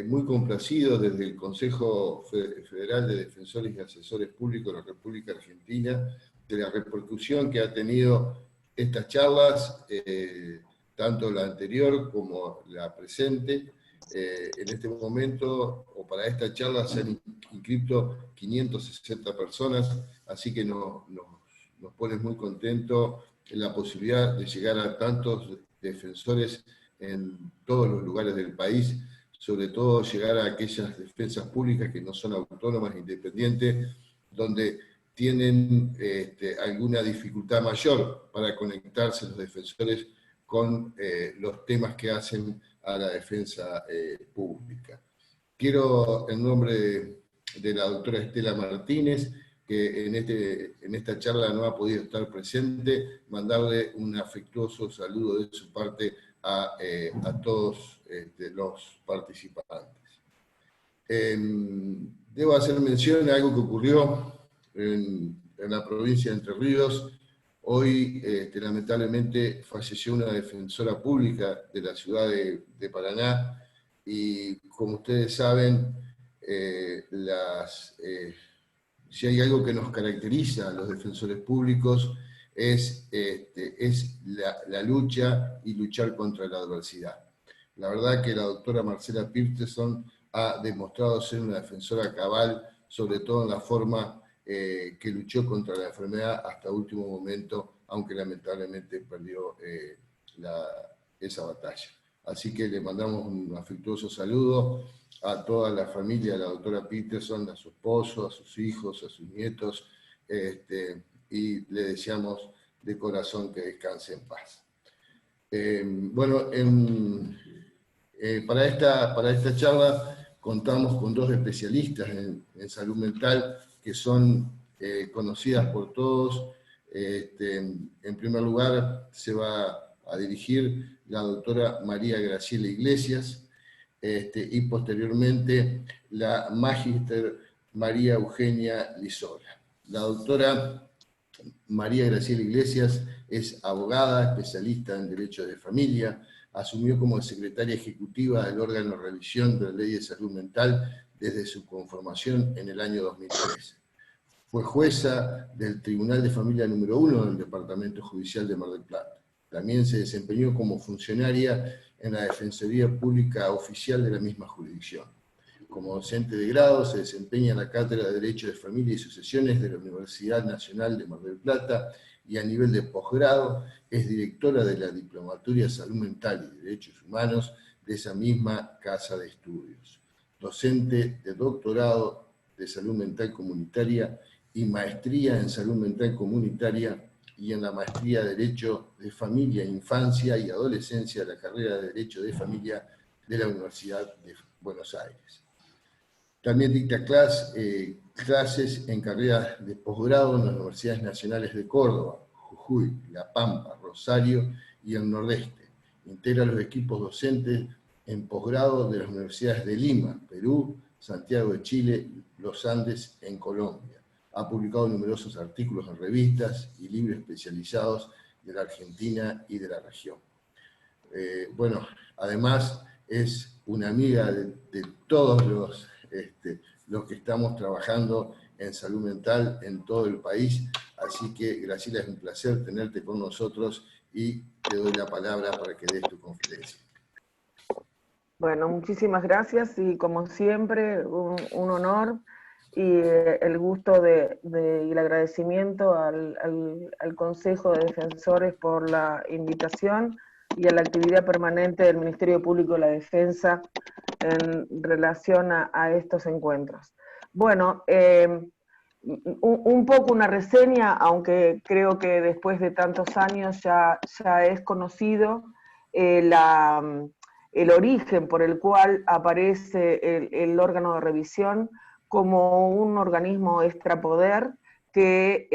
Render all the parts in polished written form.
muy complacido desde el Consejo Federal de Defensores y Asesores Públicos de la República Argentina de la repercusión que ha tenido estas charlas, tanto la anterior como la presente. En este momento, o para esta charla, se han inscrito 560 personas, así que nos pone muy contentos en la posibilidad de llegar a tantos defensores en todos los lugares del país, sobre todo llegar a aquellas defensas públicas que no son autónomas e independientes, donde tienen alguna dificultad mayor para conectarse los defensores con los temas que hacen a la defensa pública. Quiero, en nombre de la doctora Estela Martínez, que en esta charla no ha podido estar presente, mandarle un afectuoso saludo de su parte a todos los participantes. Debo hacer mención a algo que ocurrió en la provincia de Entre Ríos. Hoy, lamentablemente, falleció una defensora pública de la ciudad de Paraná, y como ustedes saben, si hay algo que nos caracteriza a los defensores públicos es la lucha y luchar contra la adversidad. La verdad que la doctora Marcela Peterson ha demostrado ser una defensora cabal, sobre todo en la forma que luchó contra la enfermedad hasta último momento, aunque lamentablemente perdió esa batalla. Así que le mandamos un afectuoso saludo a toda la familia de la doctora Peterson, a su esposo, a sus hijos, a sus nietos, y le deseamos de corazón que descanse en paz. Bueno, para esta charla contamos con dos especialistas en salud mental que son conocidas por todos. En primer lugar, se va a dirigir la doctora María Graciela Iglesias, y posteriormente la magíster María Eugenia Lizola. La doctora María Graciela Iglesias es abogada, especialista en Derecho de Familia, asumió como secretaria ejecutiva del órgano de revisión de la Ley de Salud Mental desde su conformación en el año 2013. Fue jueza del Tribunal de Familia número 1 del Departamento Judicial de Mar del Plata. También se desempeñó como funcionaria en la Defensoría Pública Oficial de la misma jurisdicción. Como docente de grado se desempeña en la Cátedra de Derecho de Familia y Sucesiones de la Universidad Nacional de Mar del Plata, y a nivel de posgrado es directora de la Diplomatura de Salud Mental y Derechos Humanos de esa misma casa de estudios. Docente de doctorado de Salud Mental Comunitaria y maestría en Salud Mental Comunitaria, y en la maestría de Derecho de Familia, Infancia y Adolescencia de la carrera de Derecho de Familia de la Universidad de Buenos Aires. También dicta clases en carreras de posgrado en las Universidades Nacionales de Córdoba, Jujuy, La Pampa, Rosario y el Nordeste. Integra los equipos docentes en posgrado de las Universidades de Lima, Perú, Santiago de Chile, Los Andes en Colombia. Ha publicado numerosos artículos en revistas y libros especializados de la Argentina y de la región. Bueno, además es una amiga de todos los que estamos trabajando en salud mental en todo el país, así que Graciela, es un placer tenerte con nosotros y te doy la palabra para que des tu conferencia. Bueno, muchísimas gracias y como siempre un honor y el gusto y el agradecimiento al Consejo de Defensores por la invitación y a la actividad permanente del Ministerio Público de la Defensa en relación a estos encuentros. Bueno, un poco una reseña, aunque creo que después de tantos años ya es conocido el origen por el cual aparece el órgano de revisión como un organismo extrapoder que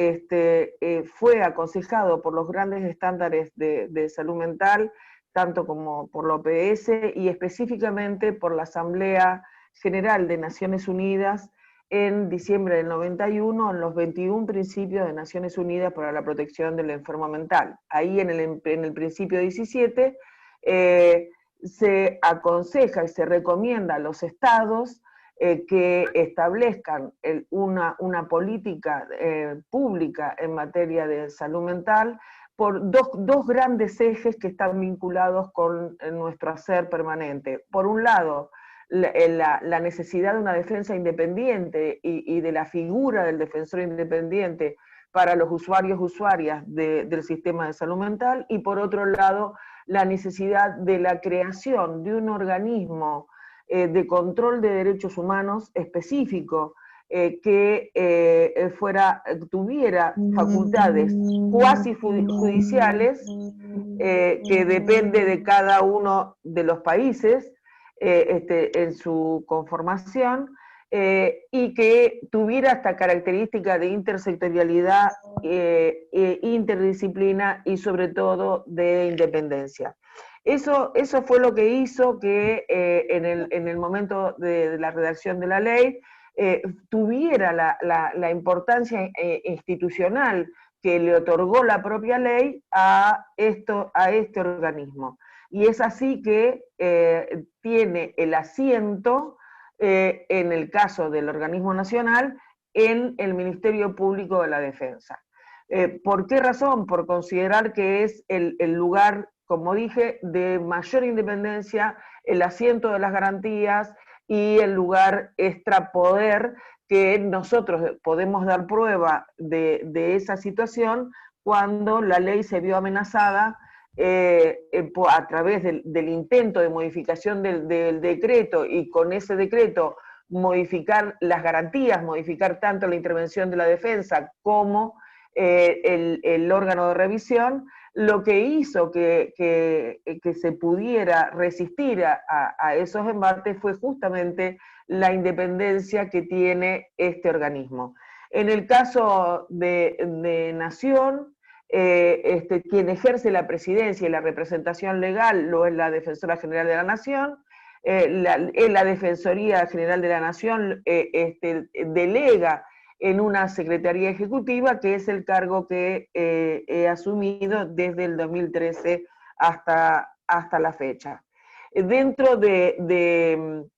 fue aconsejado por los grandes estándares de salud mental, tanto como por la OPS y específicamente por la Asamblea General de Naciones Unidas en diciembre del 91, en los 21 principios de Naciones Unidas para la protección del enfermo mental. Ahí en el principio 17 se aconseja y se recomienda a los estados que establezcan una política pública en materia de salud mental por dos grandes ejes que están vinculados con nuestro hacer permanente. Por un lado, la necesidad de una defensa independiente y de la figura del defensor independiente para los usuarios y usuarias del sistema de salud mental, y por otro lado, la necesidad de la creación de un organismo de control de derechos humanos específico, que tuviera facultades cuasi judiciales, que depende de cada uno de los países en su conformación, y que tuviera esta característica de intersectorialidad, interdisciplina y sobre todo de independencia. Eso fue lo que hizo que en el momento de la redacción de la ley tuviera la importancia institucional que le otorgó la propia ley a este organismo. Y es así que tiene el asiento, en el caso del organismo nacional, en el Ministerio Público de la Defensa. ¿Por qué razón? Por considerar que es el lugar, como dije, de mayor independencia, el asiento de las garantías y el lugar extrapoder que nosotros podemos dar prueba de esa situación cuando la ley se vio amenazada a través del intento de modificación del decreto, y con ese decreto modificar las garantías, modificar tanto la intervención de la defensa como el órgano de revisión, lo que hizo que se pudiera resistir a esos embates fue justamente la independencia que tiene este organismo. En el caso de Nación, quien ejerce la presidencia y la representación legal lo es la Defensora General de la Nación. La Defensoría General de la Nación delega en una Secretaría Ejecutiva, que es el cargo que he asumido desde el 2013 hasta la fecha. Dentro de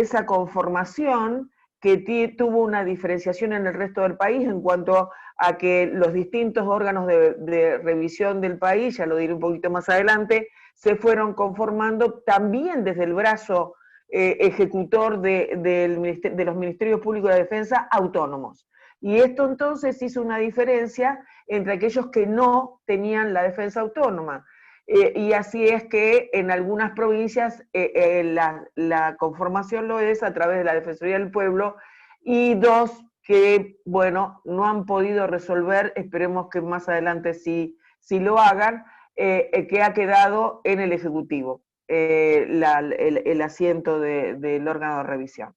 esa conformación, que tuvo una diferenciación en el resto del país en cuanto a que los distintos órganos de revisión del país, ya lo diré un poquito más adelante, se fueron conformando también desde el brazo ejecutor de los Ministerios Públicos de Defensa autónomos. Y esto entonces hizo una diferencia entre aquellos que no tenían la defensa autónoma. Y así es que en algunas provincias la conformación lo es a través de la Defensoría del Pueblo, y dos que, bueno, no han podido resolver, esperemos que más adelante sí lo hagan, que ha quedado en el Ejecutivo, el asiento del órgano de revisión.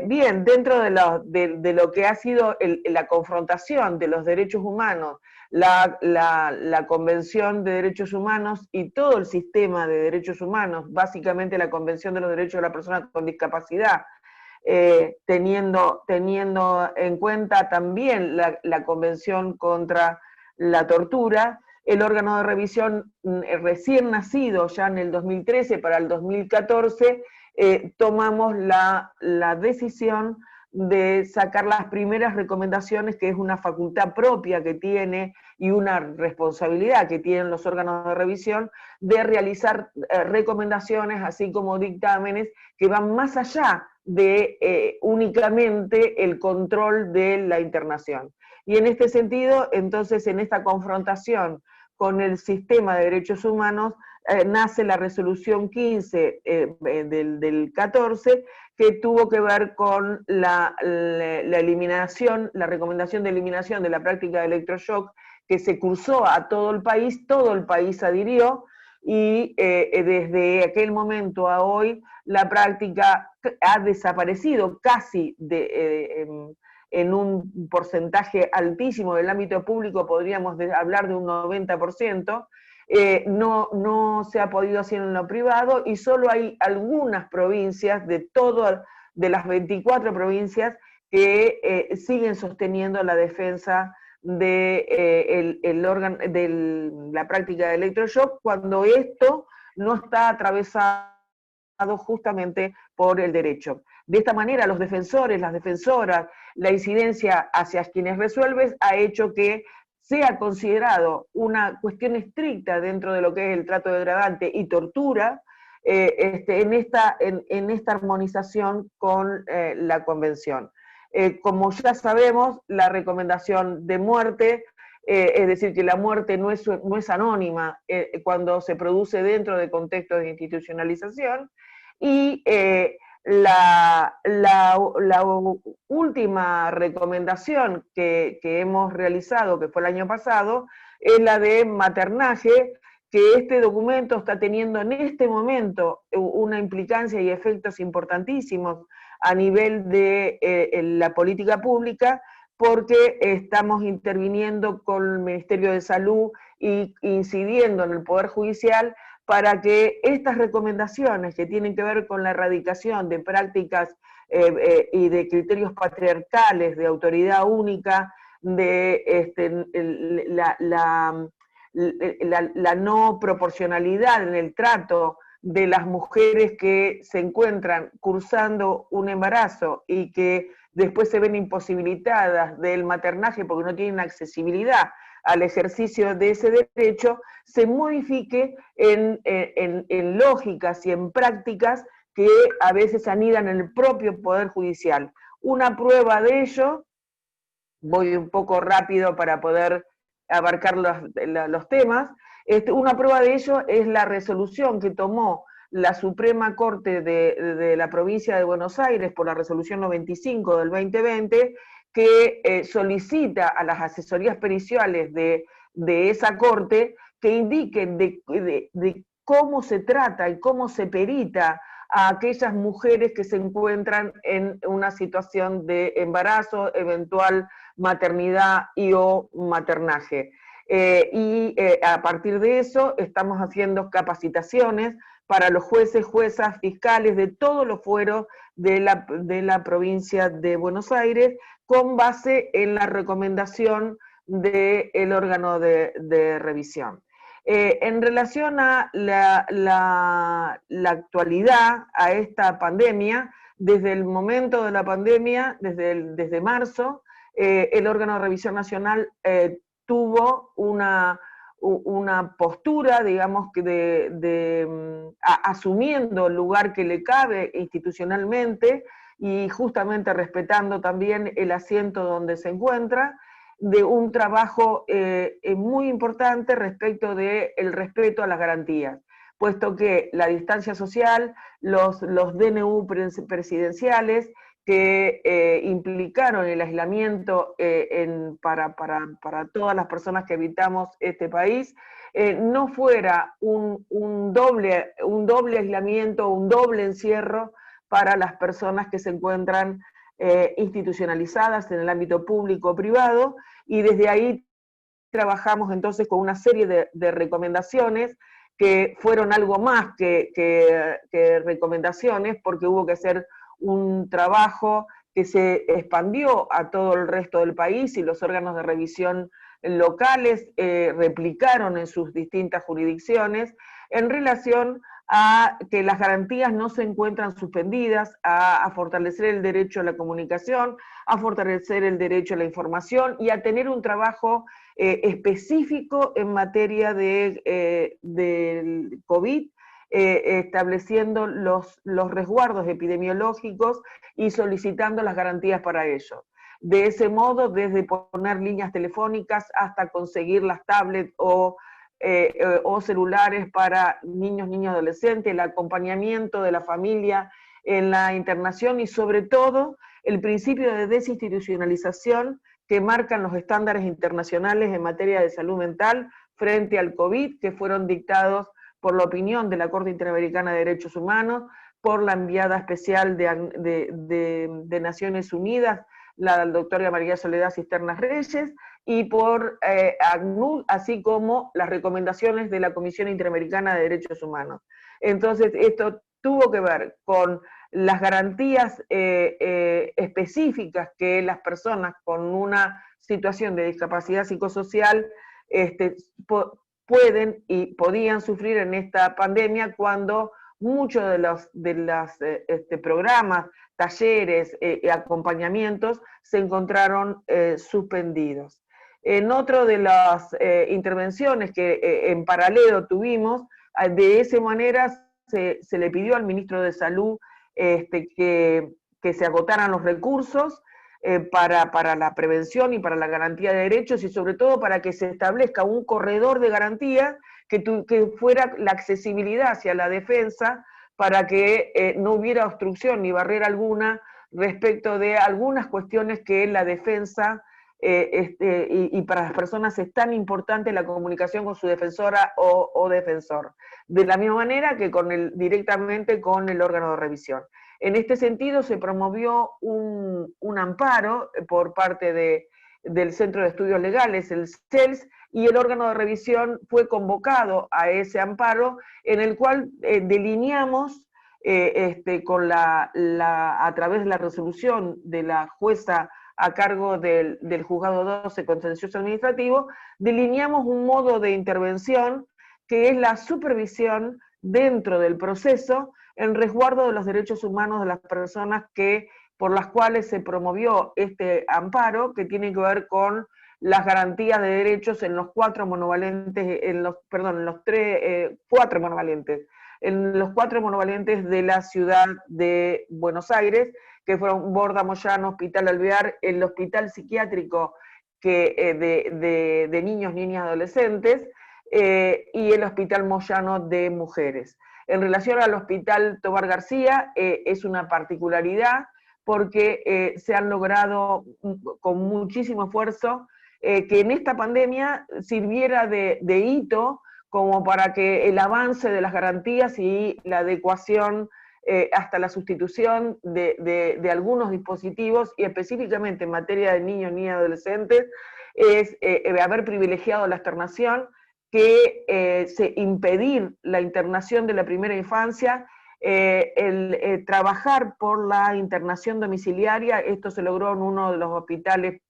Bien, dentro de lo que ha sido la confrontación de los derechos humanos, la Convención de Derechos Humanos y todo el sistema de derechos humanos, básicamente la Convención de los Derechos de la Persona con Discapacidad, teniendo en cuenta también la Convención contra la Tortura, el órgano de revisión recién nacido ya en el 2013, para el 2014, tomamos la decisión de sacar las primeras recomendaciones, que es una facultad propia que tiene y una responsabilidad que tienen los órganos de revisión, de realizar recomendaciones, así como dictámenes, que van más allá de únicamente el control de la internación. Y en este sentido, entonces, en esta confrontación con el sistema de derechos humanos, nace la resolución 15 del 14, que tuvo que ver con la eliminación, la recomendación de eliminación de la práctica de electroshock, que se cursó a todo el país adhirió, y desde aquel momento a hoy la práctica ha desaparecido casi en un porcentaje altísimo del ámbito público, podríamos hablar de un 90%, no se ha podido hacer en lo privado, y solo hay algunas provincias de las 24 provincias que siguen sosteniendo la defensa de la práctica de electroshock, cuando esto no está atravesado justamente por el derecho. De esta manera, los defensores, las defensoras, la incidencia hacia quienes resuelven ha hecho que sea considerado una cuestión estricta dentro de lo que es el trato degradante y tortura en esta armonización con la Convención. Como ya sabemos, la recomendación de muerte, es decir, que la muerte no es anónima cuando se produce dentro de contextos de institucionalización, y la última recomendación que hemos realizado, que fue el año pasado, es la de maternaje, que este documento está teniendo en este momento una implicancia y efectos importantísimos a nivel de la política pública, porque estamos interviniendo con el Ministerio de Salud e incidiendo en el Poder Judicial para que estas recomendaciones que tienen que ver con la erradicación de prácticas y de criterios patriarcales, de autoridad única, de la no proporcionalidad en el trato de las mujeres que se encuentran cursando un embarazo y que después se ven imposibilitadas del maternaje porque no tienen accesibilidad al ejercicio de ese derecho, se modifique en lógicas y en prácticas que a veces anidan en el propio Poder Judicial. Una prueba de ello, voy un poco rápido para poder abarcar los temas, una prueba de ello es la resolución que tomó la Suprema Corte de la provincia de Buenos Aires por la resolución 95 del 2020, que solicita a las asesorías periciales de esa corte que indiquen de cómo se trata y cómo se perita a aquellas mujeres que se encuentran en una situación de embarazo, eventual maternidad y o maternaje. A partir de eso estamos haciendo capacitaciones para los jueces, juezas, fiscales de todos los fueros de la provincia de Buenos Aires, con base en la recomendación del órgano de revisión. En relación a la actualidad, a esta pandemia, desde el momento de la pandemia, desde marzo, el órgano de revisión nacional tuvo una postura, digamos, asumiendo el lugar que le cabe institucionalmente y justamente respetando también el asiento donde se encuentra, de un trabajo muy importante respecto del respeto a las garantías, puesto que la distancia social, los DNU presidenciales, que implicaron el aislamiento para todas las personas que habitamos este país, no fuera un doble aislamiento, un doble encierro para las personas que se encuentran institucionalizadas en el ámbito público o privado, y desde ahí trabajamos entonces con una serie de recomendaciones que fueron algo más que recomendaciones, porque hubo que hacer un trabajo que se expandió a todo el resto del país y los órganos de revisión locales replicaron en sus distintas jurisdicciones en relación a que las garantías no se encuentran suspendidas, a fortalecer el derecho a la comunicación, a fortalecer el derecho a la información y a tener un trabajo específico en materia del COVID, estableciendo los resguardos epidemiológicos y solicitando las garantías para ello. De ese modo, desde poner líneas telefónicas hasta conseguir las tablets o celulares para niños y adolescentes, el acompañamiento de la familia en la internación y sobre todo el principio de desinstitucionalización que marcan los estándares internacionales en materia de salud mental frente al COVID, que fueron dictados por la opinión de la Corte Interamericana de Derechos Humanos, por la enviada especial de Naciones Unidas, la doctora María Soledad Cisternas Reyes, y por ACNUR, así como las recomendaciones de la Comisión Interamericana de Derechos Humanos. Entonces, esto tuvo que ver con las garantías específicas que las personas con una situación de discapacidad psicosocial pueden y podían sufrir en esta pandemia cuando muchos de los programas, talleres y acompañamientos se encontraron suspendidos. En otra de las intervenciones que en paralelo tuvimos, de esa manera se le pidió al ministro de Salud que se agotaran los recursos para la prevención y para la garantía de derechos, y sobre todo para que se establezca un corredor de garantía que fuera la accesibilidad hacia la defensa, para que no hubiera obstrucción ni barrera alguna respecto de algunas cuestiones que la defensa y para las personas es tan importante la comunicación con su defensora o defensor, de la misma manera que directamente con el órgano de revisión. En este sentido se promovió un amparo por parte del Centro de Estudios Legales, el CELS, y el órgano de revisión fue convocado a ese amparo, en el cual delineamos a través de la resolución de la jueza a cargo del Juzgado 12 Contencioso Administrativo, delineamos un modo de intervención que es la supervisión dentro del proceso en resguardo de los derechos humanos de las personas por las cuales se promovió este amparo, que tiene que ver con las garantías de derechos en los cuatro monovalentes, cuatro monovalentes de la ciudad de Buenos Aires, que fueron Borda, Moyano, Hospital Alvear, el Hospital Psiquiátrico de niños, niñas, adolescentes, y el Hospital Moyano de Mujeres. En relación al Hospital Tobar García, es una particularidad porque se han logrado con muchísimo esfuerzo que en esta pandemia sirviera de hito como para que el avance de las garantías y la adecuación hasta la sustitución de algunos dispositivos, y específicamente en materia de niños, niñas y adolescentes, es haber privilegiado la externación, que impedir la internación de la primera infancia, trabajar por la internación domiciliaria. Esto se logró en uno de los hospitales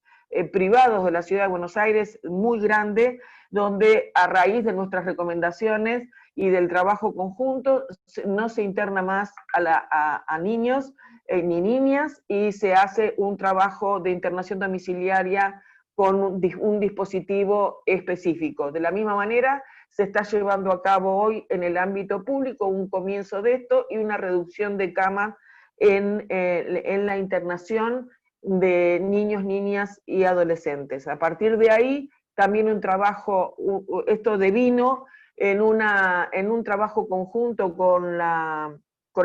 privados de la ciudad de Buenos Aires, muy grande, donde a raíz de nuestras recomendaciones y del trabajo conjunto no se interna más a niños ni niñas, y se hace un trabajo de internación domiciliaria con un dispositivo específico. De la misma manera, se está llevando a cabo hoy en el ámbito público un comienzo de esto y una reducción de camas en la internación de niños, niñas y adolescentes. A partir de ahí, también un trabajo, esto devino en un trabajo conjunto con la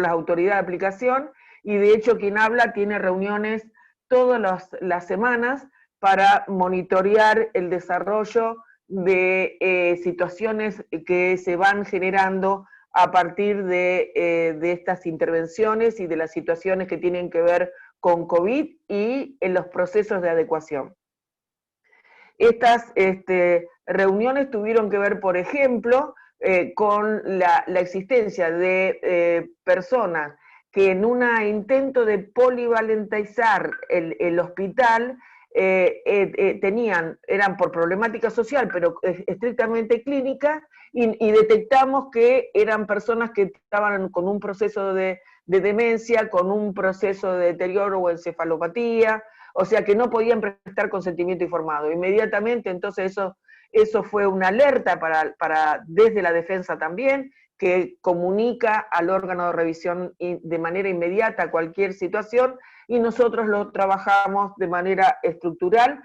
autoridad de aplicación, y de hecho quien habla tiene reuniones todas las semanas para monitorear el desarrollo de situaciones que se van generando a partir de estas intervenciones y de las situaciones que tienen que ver con COVID y en los procesos de adecuación. Estas reuniones tuvieron que ver, por ejemplo, con la existencia de personas que en un intento de polivalentizar el hospital eran por problemática social, pero estrictamente clínica, y detectamos que eran personas que estaban con un proceso de demencia, con un proceso de deterioro o encefalopatía, o sea que no podían prestar consentimiento informado. Inmediatamente, entonces eso fue una alerta desde la defensa también, que comunica al órgano de revisión de manera inmediata cualquier situación, y nosotros lo trabajamos de manera estructural,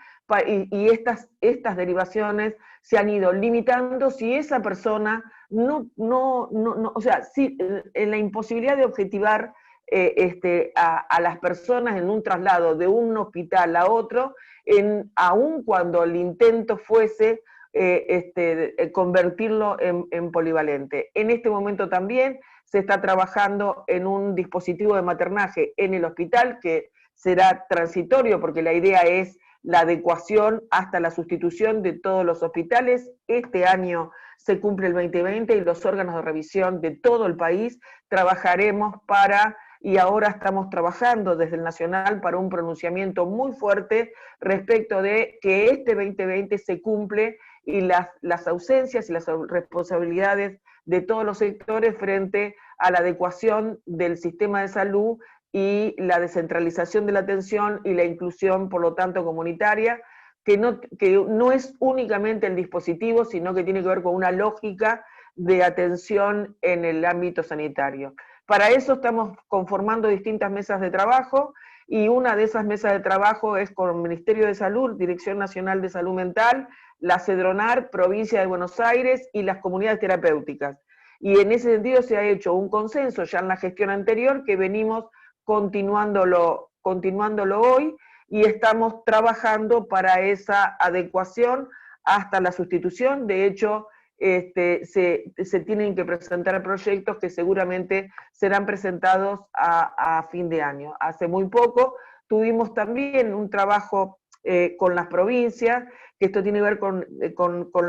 y estas derivaciones se han ido limitando si esa persona o sea, si, en la imposibilidad de objetivar a las personas en un traslado de un hospital a otro, aun cuando el intento fuese convertirlo en polivalente. En este momento también se está trabajando en un dispositivo de maternaje en el hospital, que será transitorio porque la idea es la adecuación hasta la sustitución de todos los hospitales. Este año se cumple el 2020 y los órganos de revisión de todo el país trabajaremos y ahora estamos trabajando desde el Nacional para un pronunciamiento muy fuerte respecto de que este 2020 se cumple y las ausencias y las responsabilidades de todos los sectores frente a la adecuación del sistema de salud y la descentralización de la atención y la inclusión, por lo tanto, comunitaria, que no es únicamente el dispositivo, sino que tiene que ver con una lógica de atención en el ámbito sanitario. Para eso estamos conformando distintas mesas de trabajo, y una de esas mesas de trabajo es con el Ministerio de Salud, Dirección Nacional de Salud Mental, la CEDRONAR, Provincia de Buenos Aires y las comunidades terapéuticas. Y en ese sentido se ha hecho un consenso ya en la gestión anterior, que venimos continuándolo hoy, y estamos trabajando para esa adecuación hasta la sustitución. De hecho, se tienen que presentar proyectos que seguramente serán presentados a fin de año. Hace muy poco tuvimos también un trabajo con las provincias, que esto tiene que ver con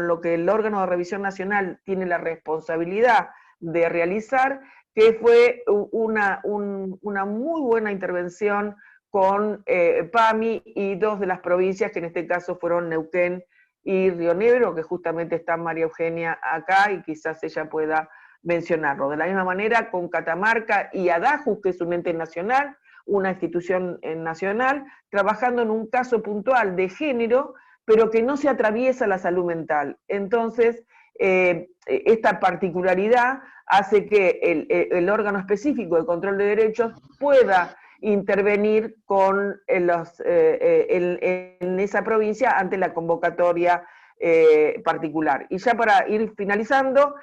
lo que el órgano de revisión nacional tiene la responsabilidad de realizar, que fue una muy buena intervención con PAMI y dos de las provincias, que en este caso fueron Neuquén y Río Negro, que justamente está María Eugenia acá y quizás ella pueda mencionarlo. De la misma manera con Catamarca y ADAJUS, que es un ente nacional, una institución nacional, trabajando en un caso puntual de género, pero que no se atraviesa la salud mental. Entonces, esta particularidad hace que el órgano específico de control de derechos pueda intervenir en esa provincia ante la convocatoria particular. Y ya para ir finalizando,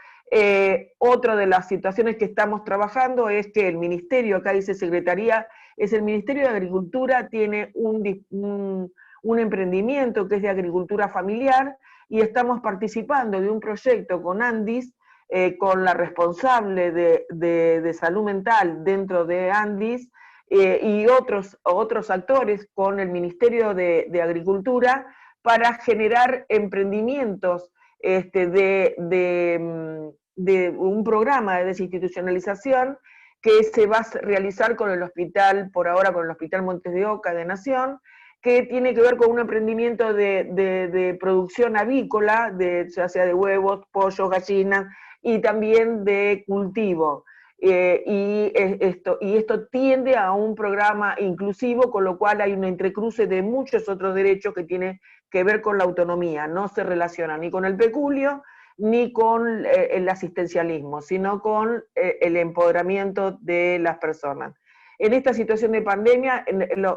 otra de las situaciones que estamos trabajando es que el Ministerio, acá dice Secretaría, es el Ministerio de Agricultura, tiene un emprendimiento que es de agricultura familiar, y estamos participando de un proyecto con Andis, con la responsable de salud mental dentro de Andis, y otros actores con el Ministerio de Agricultura, para generar emprendimientos de un programa de desinstitucionalización que se va a realizar con el hospital, por ahora con el Hospital Montes de Oca de Nación, que tiene que ver con un emprendimiento de producción avícola, ya sea de huevos, pollos, gallinas, y también de cultivo. Y esto tiende a un programa inclusivo, con lo cual hay un entrecruce de muchos otros derechos que tienen que ver con la autonomía. No se relaciona ni con el peculio, ni con el asistencialismo, sino con el empoderamiento de las personas. En esta situación de pandemia,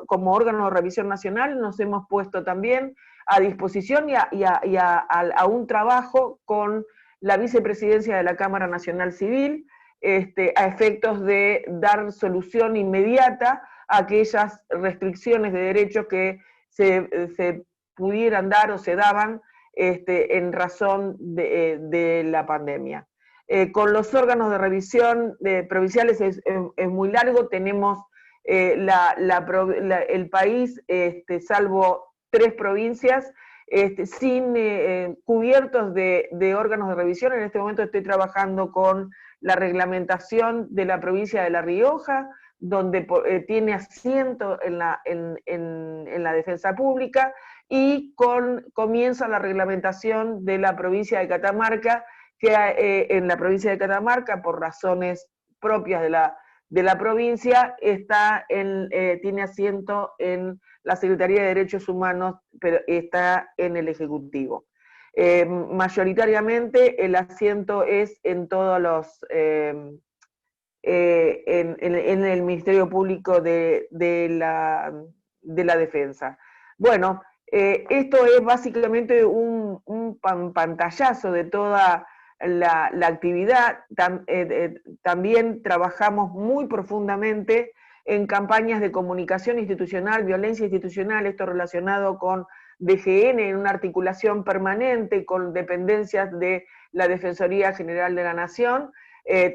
como órgano de revisión nacional, nos hemos puesto también a disposición a un trabajo con la vicepresidencia de la Cámara Nacional Civil, a efectos de dar solución inmediata a aquellas restricciones de derechos que se pudieran dar o se daban en razón de la pandemia. Con los órganos de revisión provinciales es muy largo, tenemos el país, salvo 3 provincias, sin cubiertos de órganos de revisión. En este momento estoy trabajando con la reglamentación de la provincia de La Rioja, donde tiene asiento en la defensa pública, y comienza la reglamentación de la provincia de Catamarca, que en la provincia de Catamarca, por razones propias de la provincia, tiene asiento en la Secretaría de Derechos Humanos, pero está en el Ejecutivo. Mayoritariamente el asiento es en todos los, en el Ministerio Público de la Defensa. Bueno, esto es básicamente un pantallazo de toda la actividad. También trabajamos muy profundamente en campañas de comunicación institucional, violencia institucional, esto relacionado con DGN, en una articulación permanente con dependencias de la Defensoría General de la Nación,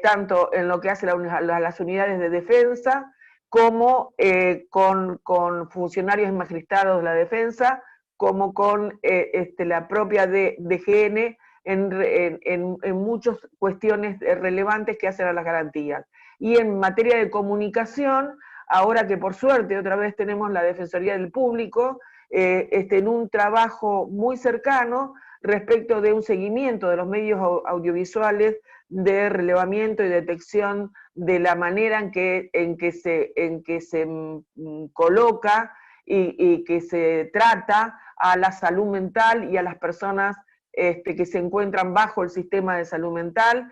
tanto en lo que hace las unidades de defensa, como con funcionarios y magistrados de la defensa, como con la propia DGN, en muchas cuestiones relevantes que hacen a las garantías. Y en materia de comunicación, ahora que por suerte otra vez tenemos la Defensoría del Público, en un trabajo muy cercano, respecto de un seguimiento de los medios audiovisuales de relevamiento y detección de la manera en que se coloca y que se trata a la salud mental y a las personas que se encuentran bajo el sistema de salud mental,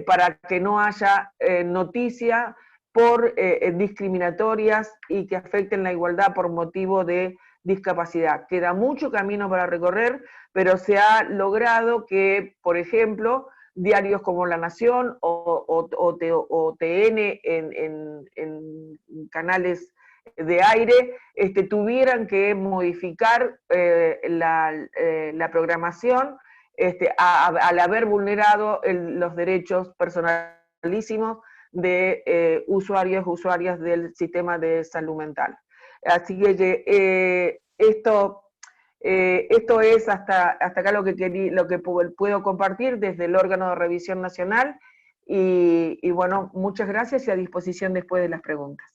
para que no haya noticias por discriminatorias y que afecten la igualdad por motivo de discapacidad. Queda mucho camino para recorrer, pero se ha logrado que, por ejemplo, diarios como La Nación o TN en canales de aire tuvieran que modificar la programación al haber vulnerado los derechos personalísimos de usuarias del sistema de salud mental. Así que esto es hasta acá lo que puedo compartir desde el órgano de revisión nacional y bueno, muchas gracias y a disposición después de las preguntas.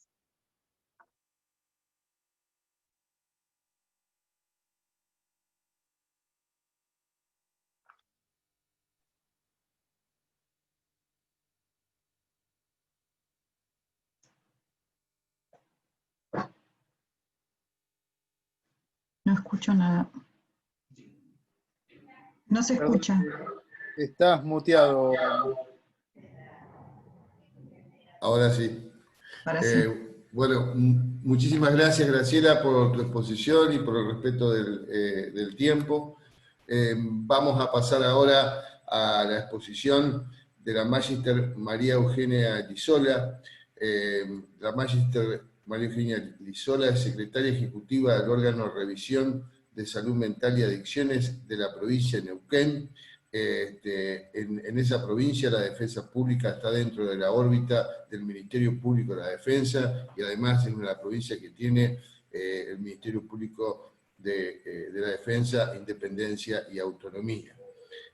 No escucho nada. No se escucha. Estás muteado. Ahora sí. Ahora sí. Bueno, muchísimas gracias, Graciela, por tu exposición y por el respeto del tiempo. Vamos a pasar ahora a la exposición de la Magister María Eugenia Lisola. La Magister María Eugenia Lisola es secretaria ejecutiva del órgano de revisión de salud mental y adicciones de la provincia de Neuquén. En esa provincia la defensa pública está dentro de la órbita del Ministerio Público de la Defensa y además es una provincia que tiene el Ministerio Público de la Defensa, Independencia y Autonomía.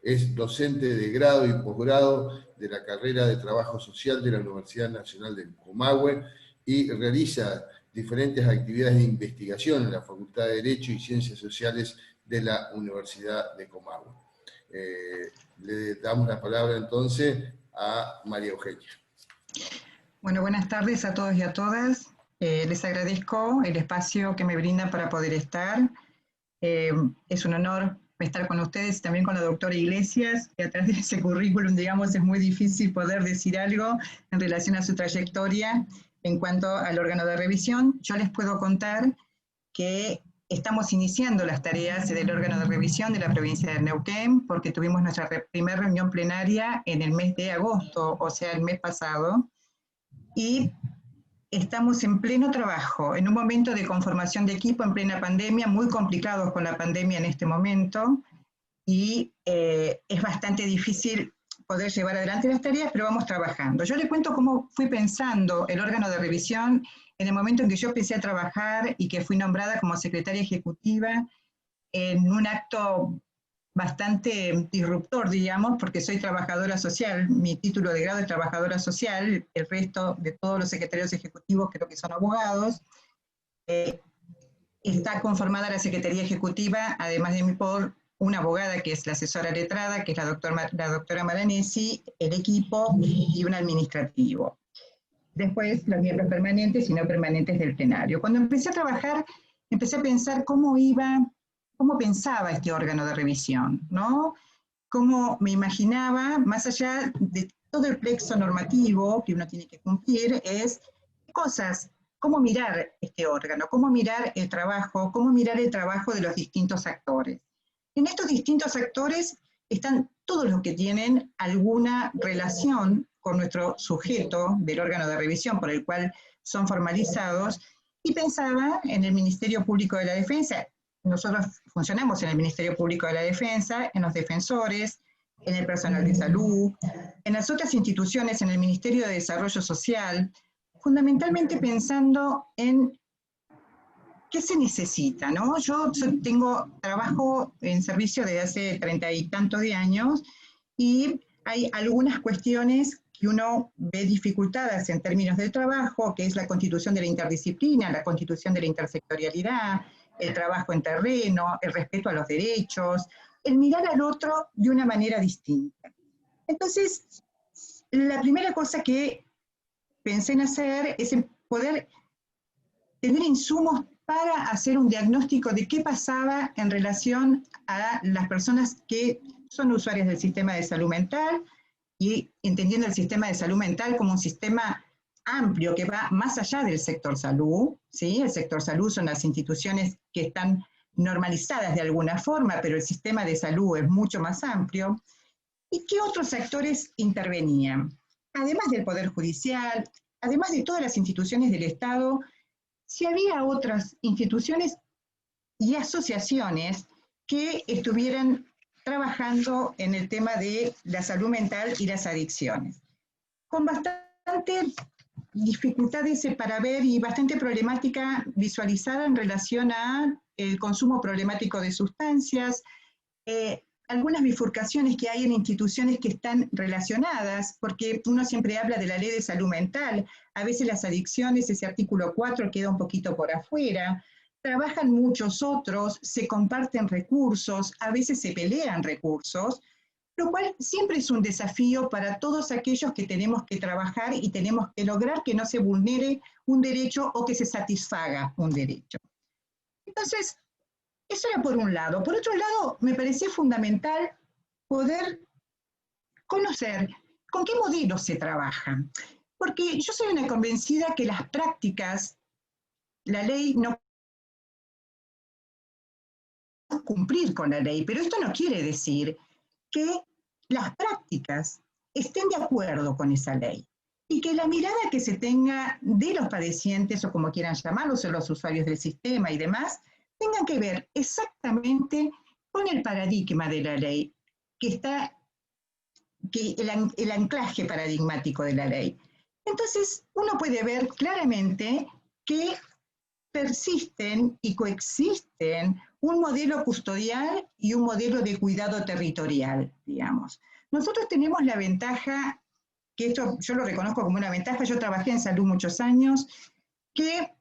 Es docente de grado y posgrado de la carrera de Trabajo Social de la Universidad Nacional del Comahue y realiza diferentes actividades de investigación en la Facultad de Derecho y Ciencias Sociales de la Universidad de Comahue. Le damos la palabra entonces a María Eugenia. Bueno, buenas tardes a todos y a todas. Les agradezco el espacio que me brindan para poder estar. Es un honor estar con ustedes, también con la doctora Iglesias, que a través de ese currículum, digamos, es muy difícil poder decir algo en relación a su trayectoria en cuanto al órgano de revisión. Yo les puedo contar que estamos iniciando las tareas del órgano de revisión de la provincia de Neuquén, porque tuvimos nuestra primera reunión plenaria en el mes de agosto, o sea, el mes pasado, y estamos en pleno trabajo, en un momento de conformación de equipo en plena pandemia, muy complicados con la pandemia en este momento, y es bastante difícil poder llevar adelante las tareas, pero vamos trabajando. Yo les cuento cómo fui pensando el órgano de revisión en el momento en que yo empecé a trabajar y que fui nombrada como secretaria ejecutiva en un acto bastante disruptor, digamos, porque soy trabajadora social, mi título de grado es trabajadora social, el resto de todos los secretarios ejecutivos creo que son abogados. Está conformada la Secretaría Ejecutiva, además de mí, por una abogada que es la asesora letrada, que es la doctora Maranesi, el equipo y un administrativo. Después los miembros permanentes y no permanentes del plenario. Cuando empecé a trabajar, empecé a pensar cómo pensaba este órgano de revisión, ¿no? Cómo me imaginaba, más allá de todo el plexo normativo que uno tiene que cumplir, es cosas, cómo mirar este órgano, cómo mirar el trabajo de los distintos actores. En estos distintos actores están todos los que tienen alguna relación con nuestro sujeto del órgano de revisión por el cual son formalizados, y pensaba en el Ministerio Público de la Defensa. Nosotros funcionamos en el Ministerio Público de la Defensa, en los defensores, en el personal de salud, en las otras instituciones, en el Ministerio de Desarrollo Social, fundamentalmente pensando en qué se necesita, ¿no? Yo trabajo en servicio desde hace 30 y tantos de años y hay algunas cuestiones que uno ve dificultadas en términos de trabajo, que es la constitución de la interdisciplina, la constitución de la intersectorialidad, el trabajo en terreno, el respeto a los derechos. el mirar al otro de una manera distinta. Entonces, la primera cosa que pensé en hacer es en poder tener insumos para hacer un diagnóstico de qué pasaba en relación a las personas que son usuarias del sistema de salud mental, y entendiendo el sistema de salud mental como un sistema amplio que va más allá del sector salud, ¿sí? El sector salud son las instituciones que están normalizadas de alguna forma, pero el sistema de salud es mucho más amplio. ¿Y qué otros actores intervenían? Además del Poder Judicial, además de todas las instituciones del Estado, si había otras instituciones y asociaciones que estuvieran trabajando en el tema de la salud mental y las adicciones, con bastante dificultades para ver y bastante problemática visualizada en relación a el consumo problemático de sustancias, algunas bifurcaciones que hay en instituciones que están relacionadas, porque uno siempre habla de la ley de salud mental, a veces las adicciones, ese artículo 4 queda un poquito por afuera, trabajan muchos otros, se comparten recursos, a veces se pelean recursos, lo cual siempre es un desafío para todos aquellos que tenemos que trabajar y tenemos que lograr que no se vulnere un derecho o que se satisfaga un derecho. Entonces, eso era por un lado. Por otro lado, me parecía fundamental poder conocer con qué modelos se trabajan. Porque yo soy una convencida que las prácticas, la ley no puede cumplir con la ley, pero esto no quiere decir que las prácticas estén de acuerdo con esa ley y que la mirada que se tenga de los padecientes, o como quieran llamarlos, o los usuarios del sistema y demás, tengan que ver exactamente con el paradigma de la ley, el anclaje paradigmático de la ley. Entonces, uno puede ver claramente que persisten y coexisten un modelo custodial y un modelo de cuidado territorial, digamos. Nosotros tenemos la ventaja, que esto yo lo reconozco como una ventaja, yo trabajé en salud muchos años, que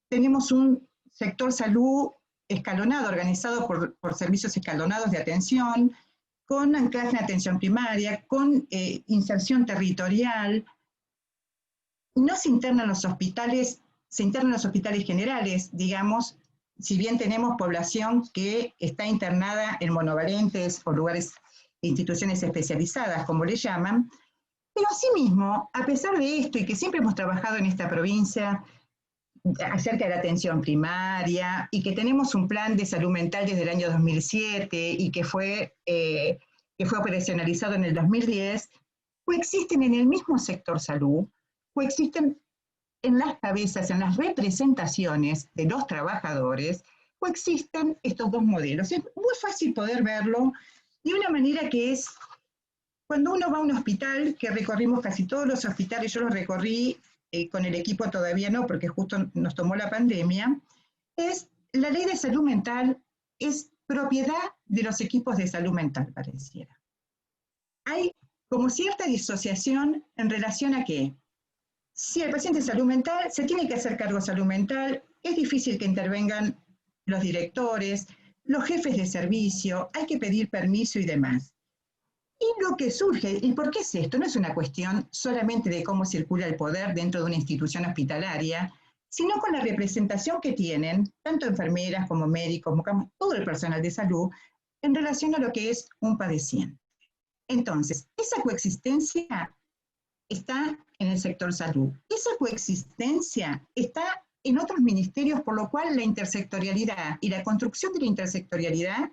tenemos un sector salud escalonado, organizado por servicios escalonados de atención, con anclaje en atención primaria, con inserción territorial. No se internan los hospitales, se internan los hospitales generales, digamos, si bien tenemos población que está internada en monovalentes o lugares, instituciones especializadas, como le llaman, pero asimismo, a pesar de esto, y que siempre hemos trabajado en esta provincia acerca de la atención primaria, y que tenemos un plan de salud mental desde el año 2007 y que fue operacionalizado en el 2010, coexisten en el mismo sector salud, coexisten en las cabezas, en las representaciones de los trabajadores, coexisten estos dos modelos. Es muy fácil poder verlo de una manera que es, cuando uno va a un hospital, que recorrimos casi todos los hospitales, yo los recorrí con el equipo todavía no, porque justo nos tomó la pandemia, es la ley de salud mental es propiedad de los equipos de salud mental, pareciera. Hay como cierta disociación en relación a qué. Si el paciente es salud mental, se tiene que hacer cargo de salud mental, es difícil que intervengan los directores, los jefes de servicio, hay que pedir permiso y demás. Y lo que surge, ¿y por qué es esto? No es una cuestión solamente de cómo circula el poder dentro de una institución hospitalaria, sino con la representación que tienen, tanto enfermeras como médicos, como todo el personal de salud, en relación a lo que es un padeciente. Entonces, esa coexistencia está en el sector salud. Esa coexistencia está en otros ministerios, por lo cual la intersectorialidad y la construcción de la intersectorialidad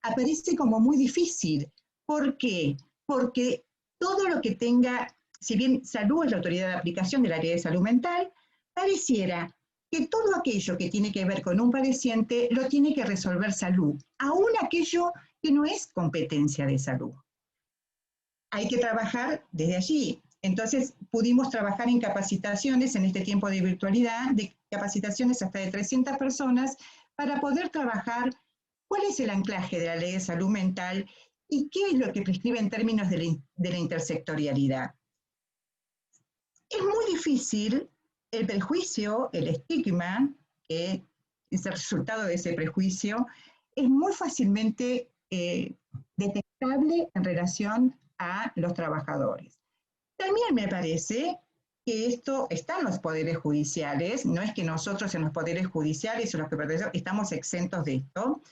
aparece como muy difícil. ¿Por qué? Porque todo lo que tenga, si bien salud es la autoridad de aplicación de la ley de salud mental, pareciera que todo aquello que tiene que ver con un padeciente lo tiene que resolver salud, aún aquello que no es competencia de salud. Hay que trabajar desde allí. Entonces pudimos trabajar en capacitaciones en este tiempo de virtualidad, de capacitaciones hasta de 300 personas, para poder trabajar cuál es el anclaje de la ley de salud mental y qué es lo que prescribe en términos de la intersectorialidad. Es muy difícil el prejuicio, el estigma, que es el resultado de ese prejuicio, es muy fácilmente detectable en relación a los trabajadores. También me parece que esto está en los poderes judiciales, no es que nosotros en los poderes judiciales o los que pertenecemos estamos exentos de esto.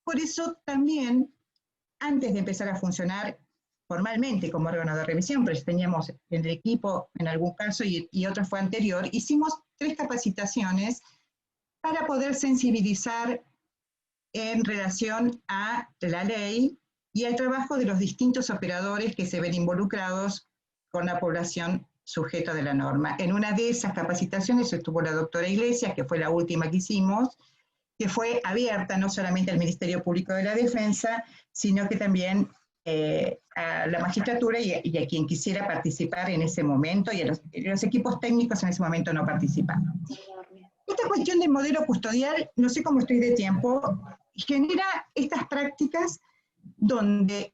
Por eso también, antes de empezar a funcionar formalmente como órgano de revisión, pero teníamos en el equipo en algún caso y otro fue anterior, hicimos 3 capacitaciones para poder sensibilizar en relación a la ley y al trabajo de los distintos operadores que se ven involucrados con la población sujeta de la norma. En una de esas capacitaciones estuvo la doctora Iglesias, que fue la última que hicimos, que fue abierta no solamente al Ministerio Público de la Defensa, sino que también a la magistratura y a quien quisiera participar en ese momento, y a los equipos técnicos en ese momento no participaron. Esta cuestión del modelo custodial, no sé cómo estoy de tiempo, genera estas prácticas donde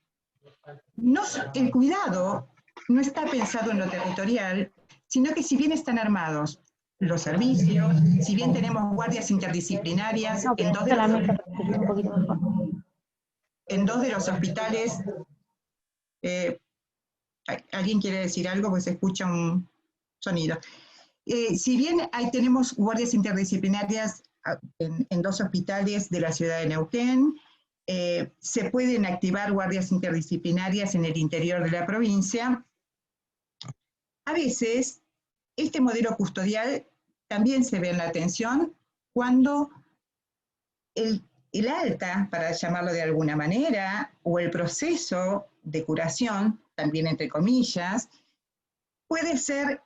el cuidado no está pensado en lo territorial, sino que si bien están armados los servicios, si bien tenemos guardias interdisciplinarias en 2 de los hospitales, ¿alguien quiere decir algo? Pues se escucha un sonido. Si bien tenemos guardias interdisciplinarias en 2 hospitales de la ciudad de Neuquén, se pueden activar guardias interdisciplinarias en el interior de la provincia. A veces, este modelo custodial también se ve en la atención cuando el alta, para llamarlo de alguna manera, o el proceso de curación, también entre comillas, puede ser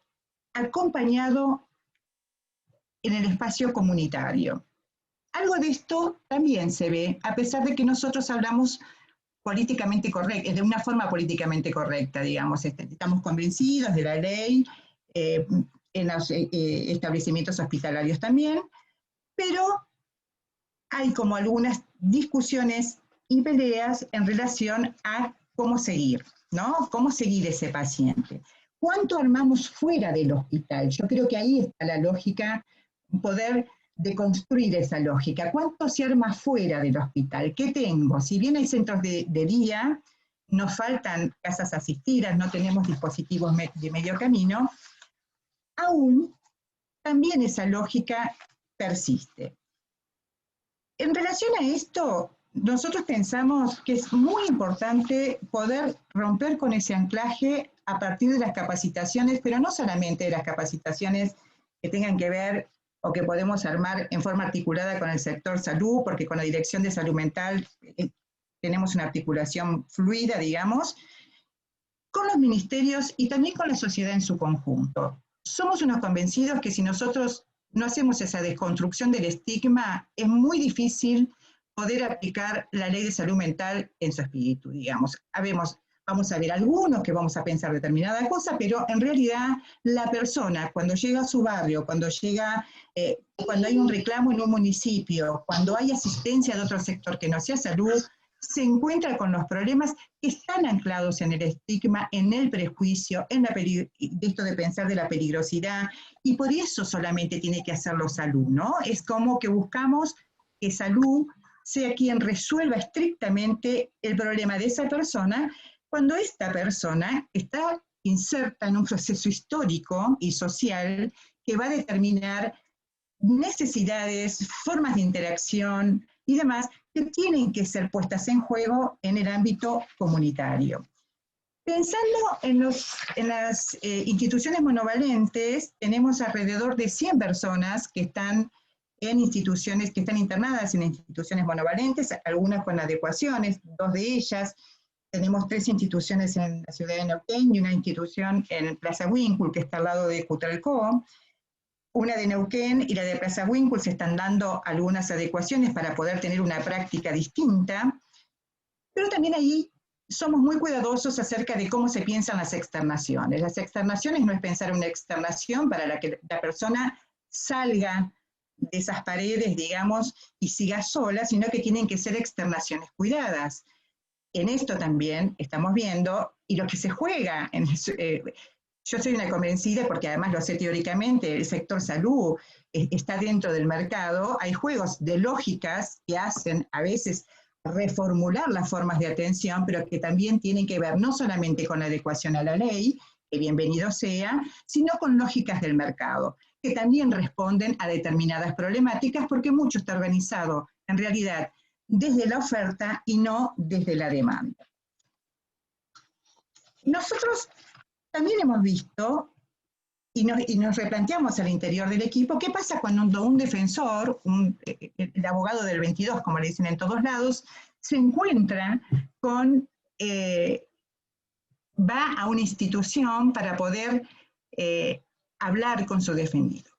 acompañado en el espacio comunitario. Algo de esto también se ve, a pesar de que nosotros hablamos políticamente correcta, de una forma políticamente correcta, digamos, estamos convencidos de la ley, en los establecimientos hospitalarios también, pero hay como algunas discusiones y peleas en relación a cómo seguir, ¿no? Cómo seguir ese paciente. ¿Cuánto armamos fuera del hospital? Yo creo que ahí está la lógica, poder deconstruir esa lógica. ¿Cuánto se arma fuera del hospital? ¿Qué tengo? Si bien hay centros de día, nos faltan casas asistidas, no tenemos dispositivos de medio camino, aún también esa lógica persiste. En relación a esto, nosotros pensamos que es muy importante poder romper con ese anclaje a partir de las capacitaciones, pero no solamente de las capacitaciones que tengan que ver o que podemos armar en forma articulada con el sector salud, porque con la Dirección de Salud Mental tenemos una articulación fluida, digamos, con los ministerios y también con la sociedad en su conjunto. Somos unos convencidos que si nosotros no hacemos esa desconstrucción del estigma, es muy difícil poder aplicar la ley de salud mental en su espíritu, digamos. Vamos a ver algunos que vamos a pensar determinada cosa, pero en realidad la persona cuando llega a su barrio, cuando hay un reclamo en un municipio, cuando hay asistencia de otro sector que no sea salud, se encuentra con los problemas que están anclados en el estigma, en el prejuicio, de esto de pensar de la peligrosidad, y por eso solamente tiene que hacerlo salud, ¿no? Es como que buscamos que salud sea quien resuelva estrictamente el problema de esa persona, cuando esta persona está inserta en un proceso histórico y social que va a determinar necesidades, formas de interacción y demás que tienen que ser puestas en juego en el ámbito comunitario. Pensando en las instituciones monovalentes, tenemos alrededor de 100 personas que están internadas en instituciones monovalentes, algunas con adecuaciones, 2 de ellas. Tenemos 3 instituciones en la ciudad de Neuquén y una institución en Plaza Winkle, que está al lado de Cutralcó. Una de Neuquén y la de Plaza Winkle se están dando algunas adecuaciones para poder tener una práctica distinta, pero también ahí somos muy cuidadosos acerca de cómo se piensan las externaciones. Las externaciones no es pensar una externación para la que la persona salga de esas paredes, digamos, y siga sola, sino que tienen que ser externaciones cuidadas. En esto también estamos viendo, y lo que se juega, yo soy una convencida, porque además lo sé teóricamente, el sector salud está dentro del mercado, hay juegos de lógicas que hacen a veces reformular las formas de atención, pero que también tienen que ver no solamente con la adecuación a la ley, que bienvenido sea, sino con lógicas del mercado, que también responden a determinadas problemáticas, porque mucho está organizado, en realidad, desde la oferta y no desde la demanda. Nosotros también hemos visto, y nos replanteamos al interior del equipo, ¿qué pasa cuando un defensor, el abogado del 22, como le dicen en todos lados, se encuentra con, va a una institución para poder hablar con su defendido?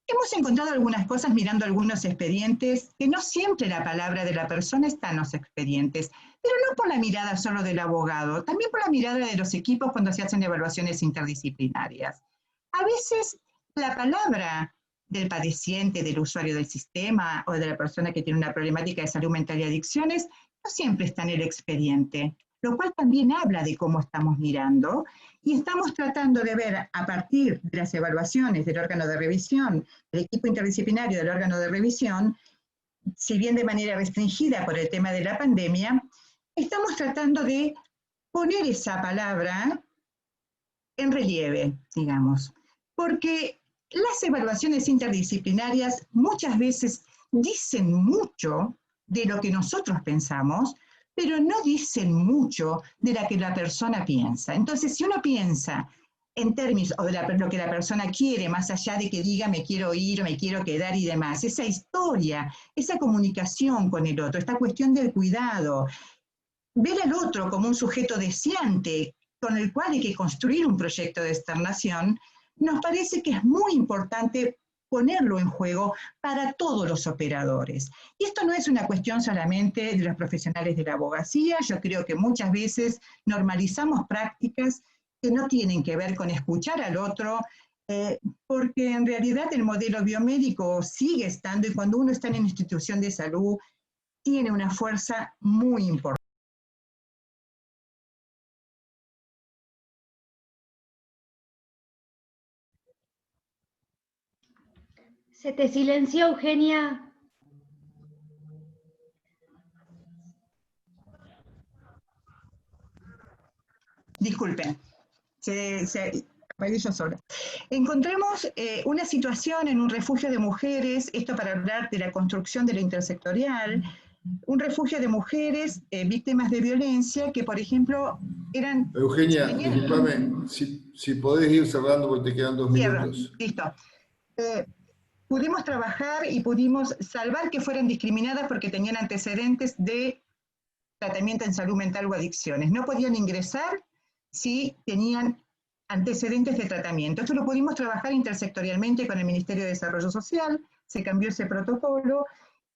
Hemos encontrado algunas cosas mirando algunos expedientes, que no siempre la palabra de la persona está en los expedientes, pero no por la mirada solo del abogado, también por la mirada de los equipos cuando se hacen evaluaciones interdisciplinarias. A veces la palabra del padeciente, del usuario del sistema o de la persona que tiene una problemática de salud mental y adicciones no siempre está en el expediente, lo cual también habla de cómo estamos mirando y estamos tratando de ver a partir de las evaluaciones del órgano de revisión, del equipo interdisciplinario del órgano de revisión, si bien de manera restringida por el tema de la pandemia, estamos tratando de poner esa palabra en relieve, digamos, porque las evaluaciones interdisciplinarias muchas veces dicen mucho de lo que nosotros pensamos, pero no dicen mucho de lo que la persona piensa. Entonces, si uno piensa en términos o de lo que la persona quiere, más allá de que diga me quiero ir, me quiero quedar y demás, esa historia, esa comunicación con el otro, esta cuestión del cuidado, ver al otro como un sujeto deseante con el cual hay que construir un proyecto de externación, nos parece que es muy importante ponerlo en juego para todos los operadores. Y esto no es una cuestión solamente de los profesionales de la abogacía, yo creo que muchas veces normalizamos prácticas que no tienen que ver con escuchar al otro, porque en realidad el modelo biomédico sigue estando, y cuando uno está en una institución de salud, tiene una fuerza muy importante. Se te silenció, Eugenia. Disculpen, se apagué yo sola. Encontramos una situación en un refugio de mujeres, esto para hablar de la construcción de la intersectorial, un refugio de mujeres víctimas de violencia que, por ejemplo, eran... Eugenia, discúlpame, si podés ir cerrando porque te quedan 2 minutos. Listo. Pudimos trabajar y pudimos salvar que fueran discriminadas porque tenían antecedentes de tratamiento en salud mental o adicciones. No podían ingresar si tenían antecedentes de tratamiento. Esto lo pudimos trabajar intersectorialmente con el Ministerio de Desarrollo Social, se cambió ese protocolo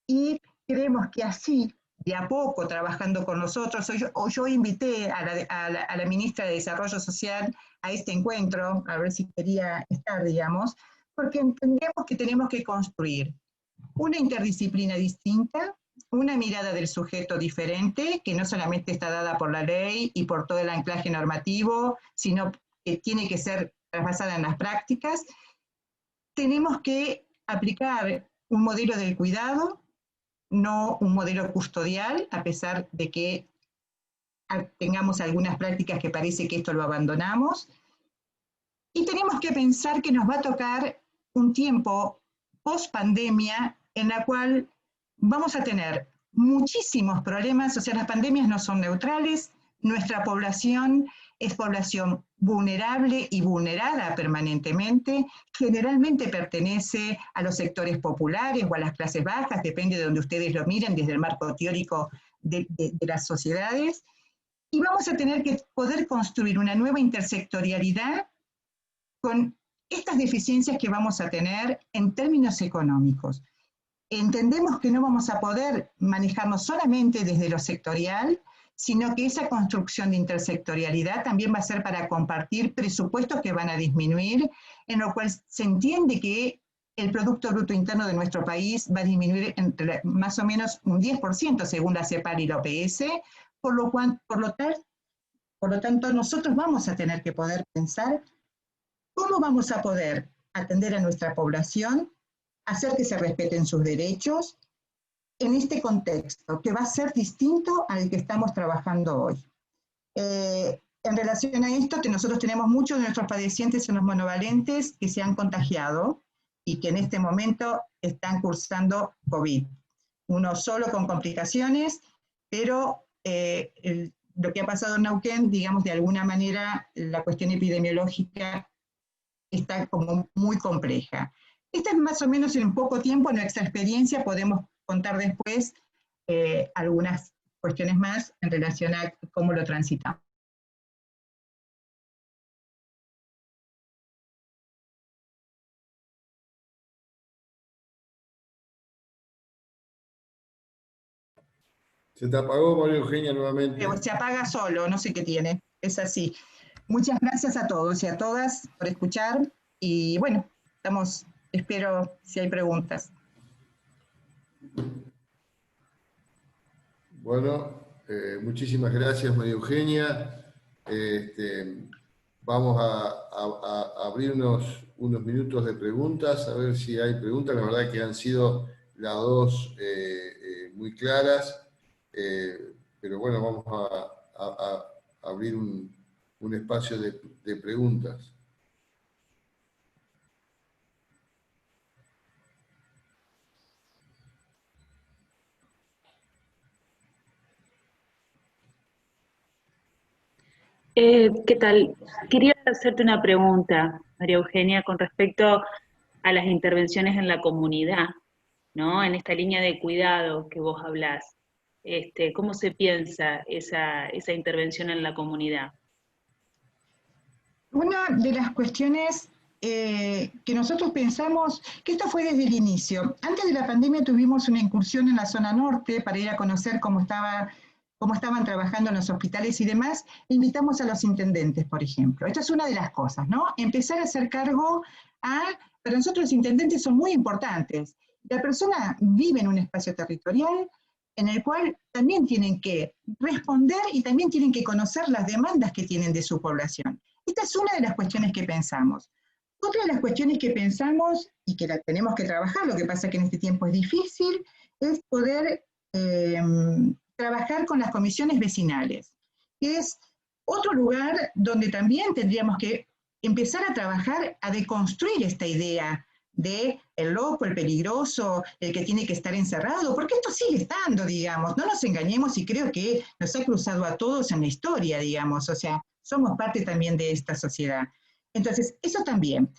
y creemos que así, de a poco, trabajando con nosotros, yo invité a la ministra de Desarrollo Social a este encuentro, a ver si quería estar, digamos, porque entendemos que tenemos que construir una interdisciplina distinta, una mirada del sujeto diferente, que no solamente está dada por la ley y por todo el anclaje normativo, sino que tiene que ser basada en las prácticas. Tenemos que aplicar un modelo del cuidado, no un modelo custodial, a pesar de que tengamos algunas prácticas que parece que esto lo abandonamos. Y tenemos que pensar que nos va a tocar un tiempo post-pandemia en la cual vamos a tener muchísimos problemas, o sea, las pandemias no son neutrales, nuestra población es población vulnerable y vulnerada permanentemente, generalmente pertenece a los sectores populares o a las clases bajas, depende de donde ustedes lo miren desde el marco teórico de las sociedades, y vamos a tener que poder construir una nueva intersectorialidad con estas deficiencias que vamos a tener en términos económicos. Entendemos que no vamos a poder manejarnos solamente desde lo sectorial, sino que esa construcción de intersectorialidad también va a ser para compartir presupuestos que van a disminuir, en lo cual se entiende que el Producto Bruto Interno de nuestro país va a disminuir entre más o menos un 10% según la CEPAL y la OPS, por lo tanto nosotros vamos a tener que poder pensar cómo vamos a poder atender a nuestra población, hacer que se respeten sus derechos, en este contexto, que va a ser distinto al que estamos trabajando hoy. En relación a esto, nosotros tenemos muchos de nuestros padecientes en los monovalentes que se han contagiado y que en este momento están cursando COVID. Uno solo con complicaciones, pero lo que ha pasado en Neuquén, digamos, de alguna manera, la cuestión epidemiológica está como muy compleja. Esta es más o menos en poco tiempo nuestra experiencia, podemos contar después algunas cuestiones más en relación a cómo lo transitamos. Se te apagó, María Eugenia, nuevamente. Se apaga solo, no sé qué tiene, es así. Muchas gracias a todos y a todas por escuchar y bueno, espero si hay preguntas. Bueno, muchísimas gracias, María Eugenia. Vamos a abrir unos minutos de preguntas, a ver si hay preguntas. La verdad que han sido las dos muy claras, pero bueno, vamos a abrir un espacio de preguntas. ¿Qué tal? Quería hacerte una pregunta, María Eugenia, con respecto a las intervenciones en la comunidad, ¿no? En esta línea de cuidado que vos hablás. ¿Cómo se piensa esa intervención en la comunidad? Una de las cuestiones que nosotros pensamos, que esto fue desde el inicio. Antes de la pandemia tuvimos una incursión en la zona norte para ir a conocer cómo estaban trabajando en los hospitales y demás, e invitamos a los intendentes, por ejemplo. Esta es una de las cosas, ¿no? Empezar a hacer cargo para nosotros los intendentes son muy importantes. La persona vive en un espacio territorial en el cual también tienen que responder y también tienen que conocer las demandas que tienen de su población. Esta es una de las cuestiones que pensamos. Otra de las cuestiones que pensamos y que la tenemos que trabajar, lo que pasa que en este tiempo es difícil, es poder trabajar con las comisiones vecinales, que es otro lugar donde también tendríamos que empezar a trabajar a deconstruir esta idea de el loco, el peligroso, el que tiene que estar encerrado, porque esto sigue estando, digamos, no nos engañemos y creo que nos ha cruzado a todos en la historia, digamos, o sea, somos parte también de esta sociedad. Entonces, eso también.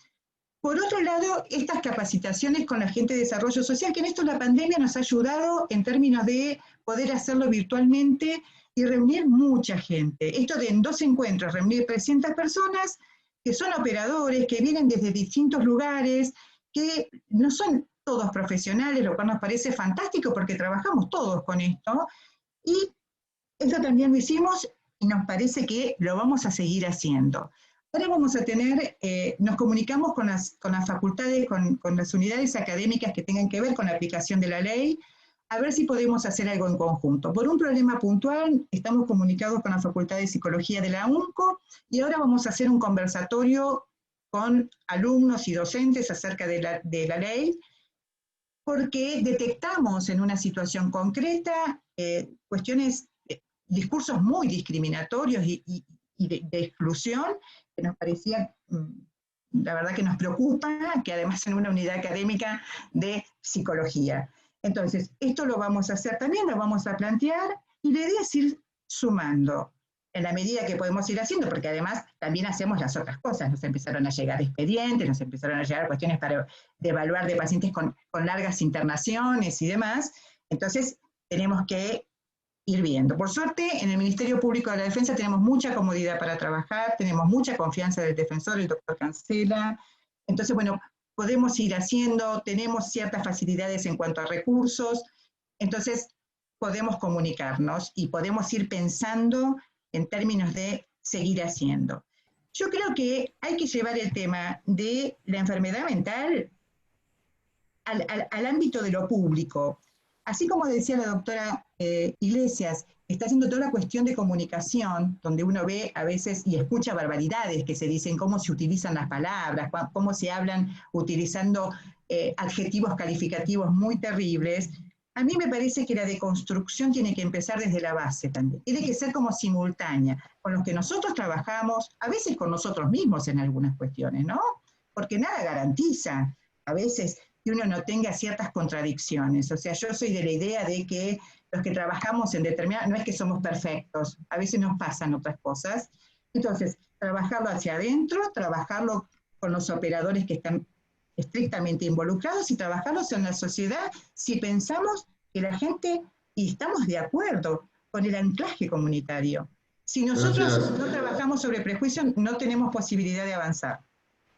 Por otro lado, estas capacitaciones con la gente de desarrollo social, que en esto la pandemia nos ha ayudado en términos de poder hacerlo virtualmente y reunir mucha gente. Esto de en 2 encuentros, reunir 300 personas, que son operadores, que vienen desde distintos lugares, que no son todos profesionales, lo cual nos parece fantástico porque trabajamos todos con esto, y esto también lo hicimos y nos parece que lo vamos a seguir haciendo. Ahora vamos a tener, nos comunicamos con las facultades, con las unidades académicas que tengan que ver con la aplicación de la ley, a ver si podemos hacer algo en conjunto. Por un problema puntual, estamos comunicados con la Facultad de Psicología de la UNCO, y ahora vamos a hacer un conversatorio con alumnos y docentes acerca de la ley, porque detectamos en una situación concreta cuestiones, discursos muy discriminatorios y de exclusión, que nos parecía, la verdad que nos preocupa, que además en una unidad académica de psicología. Entonces, esto lo vamos a hacer también, lo vamos a plantear, y la idea es ir sumando, en la medida que podemos ir haciendo, porque además también hacemos las otras cosas, nos empezaron a llegar expedientes, nos empezaron a llegar cuestiones de evaluar de pacientes con largas internaciones y demás, entonces tenemos que ir viendo. Por suerte, en el Ministerio Público de la Defensa tenemos mucha comodidad para trabajar, tenemos mucha confianza del defensor, el doctor Cancela, entonces, bueno, podemos ir haciendo, tenemos ciertas facilidades en cuanto a recursos, entonces podemos comunicarnos y podemos ir pensando en términos de seguir haciendo. Yo creo que hay que llevar el tema de la enfermedad mental al ámbito de lo público. Así como decía la doctora Iglesias, está haciendo toda la cuestión de comunicación, donde uno ve a veces y escucha barbaridades que se dicen, cómo se utilizan las palabras, cómo se hablan utilizando adjetivos calificativos muy terribles. A mí me parece que la deconstrucción tiene que empezar desde la base también. Tiene que ser como simultánea, con los que nosotros trabajamos, a veces con nosotros mismos en algunas cuestiones, ¿no? Porque nada garantiza a veces que uno no tenga ciertas contradicciones. O sea, yo soy de la idea de que los que trabajamos en determinadas, no es que somos perfectos, a veces nos pasan otras cosas. Entonces, trabajarlo hacia adentro, trabajarlo con los operadores que están estrictamente involucrados y trabajarlos en la sociedad si pensamos que la gente, y estamos de acuerdo con el anclaje comunitario. Si nosotros no trabajamos sobre prejuicios, no tenemos posibilidad de avanzar.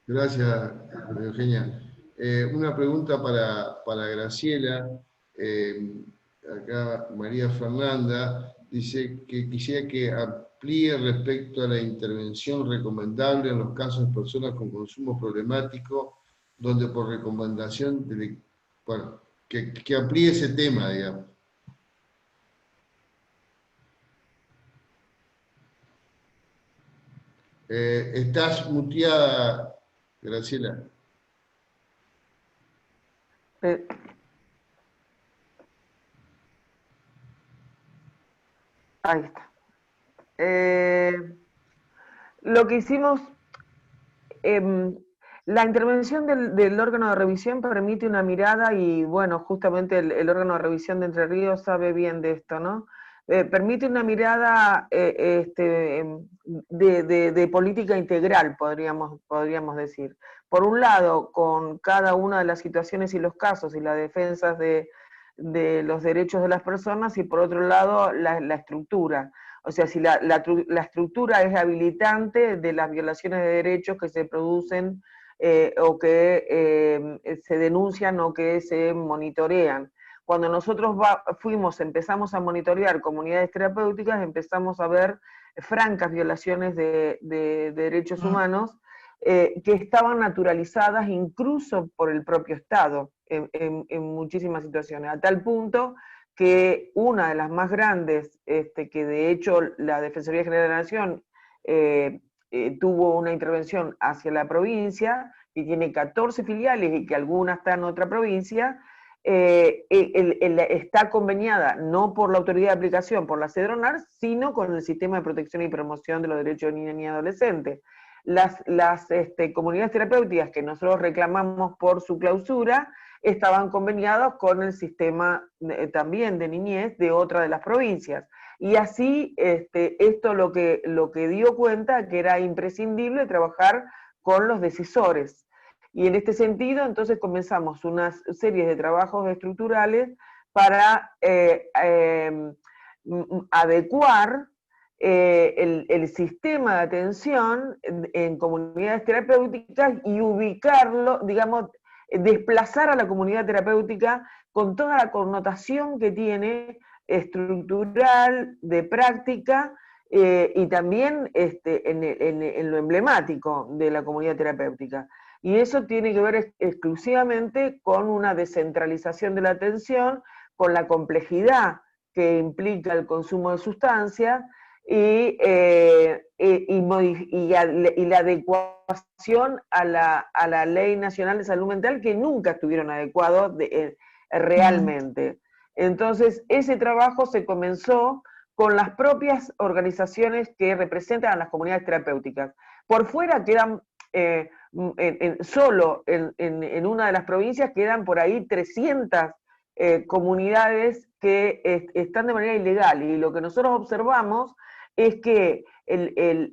Gracias, Eugenia. Una pregunta para Graciela. Acá María Fernanda dice que quisiera que amplíe respecto a la intervención recomendable en los casos de personas con consumo problemático, donde por recomendación, bueno, que amplíe ese tema, digamos. Estás muteada, Graciela. Ahí está. Lo que hicimos, la intervención del órgano de revisión permite una mirada y, bueno, justamente el órgano de revisión de Entre Ríos sabe bien de esto, ¿no? Permite una mirada de política integral, podríamos decir. Por un lado, con cada una de las situaciones y los casos y las defensas de los derechos de las personas, y por otro lado, la estructura. O sea, si la estructura es habilitante de las violaciones de derechos que se producen o que se denuncian o que se monitorean. Cuando nosotros empezamos a monitorear comunidades terapéuticas, empezamos a ver francas violaciones de derechos humanos que estaban naturalizadas incluso por el propio Estado en muchísimas situaciones, a tal punto que una de las más grandes, que de hecho la Defensoría General de la Nación tuvo una intervención hacia la provincia, que tiene 14 filiales y que algunas están en otra provincia, está conveniada no por la autoridad de aplicación, por la CEDRONAR, sino con el Sistema de Protección y Promoción de los Derechos de Niñas y Adolescentes. Las comunidades terapéuticas que nosotros reclamamos por su clausura estaban conveniados con el sistema también de niñez de otra de las provincias. Y así esto lo que dio cuenta que era imprescindible trabajar con los decisores. Y en este sentido, entonces comenzamos una serie de trabajos estructurales para adecuar el sistema de atención en comunidades terapéuticas y ubicarlo, digamos, desplazar a la comunidad terapéutica con toda la connotación que tiene estructural, de práctica, y también en lo emblemático de la comunidad terapéutica. Y eso tiene que ver exclusivamente con una descentralización de la atención, con la complejidad que implica el consumo de sustancias, y la adecuación a la Ley Nacional de Salud Mental, que nunca estuvieron adecuados realmente. Entonces, ese trabajo se comenzó con las propias organizaciones que representan a las comunidades terapéuticas. Por fuera quedan, solo en una de las provincias quedan por ahí 300 comunidades que están de manera ilegal, y lo que nosotros observamos es que el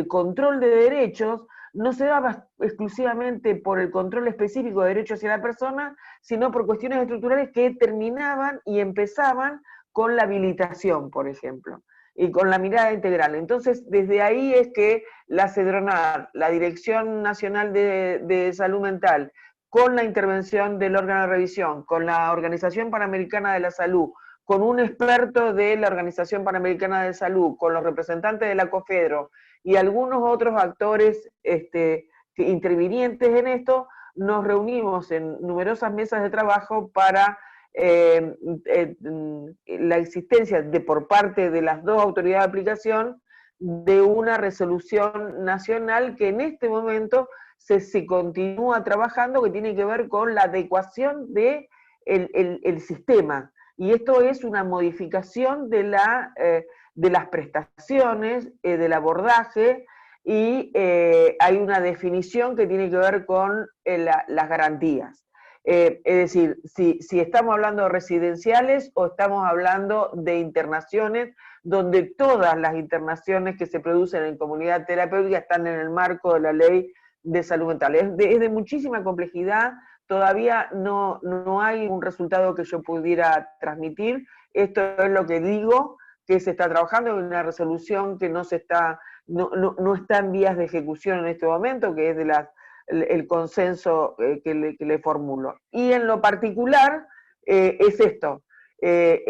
control de derechos no se daba exclusivamente por el control específico de derechos hacia la persona, sino por cuestiones estructurales que terminaban y empezaban con la habilitación, por ejemplo, y con la mirada integral. Entonces, desde ahí es que la CEDRONAR, la Dirección Nacional de Salud Mental, con la intervención del órgano de revisión, con la Organización Panamericana de la Salud, con un experto de la Organización Panamericana de Salud, con los representantes de la COFEDRO y algunos otros actores intervinientes en esto, nos reunimos en numerosas mesas de trabajo para la existencia por parte de las dos autoridades de aplicación de una resolución nacional que en este momento se continúa trabajando, que tiene que ver con la adecuación de el sistema. Y esto es una modificación de las prestaciones, del abordaje, y hay una definición que tiene que ver con las garantías. Es decir, si estamos hablando de residenciales o estamos hablando de internaciones, donde todas las internaciones que se producen en comunidad terapéutica están en el marco de la ley de salud mental. Es de muchísima complejidad, todavía no hay un resultado que yo pudiera transmitir. Esto es lo que digo, que se está trabajando en una resolución que no está en vías de ejecución en este momento, que es el consenso que le formulo. Y en lo particular es esto, que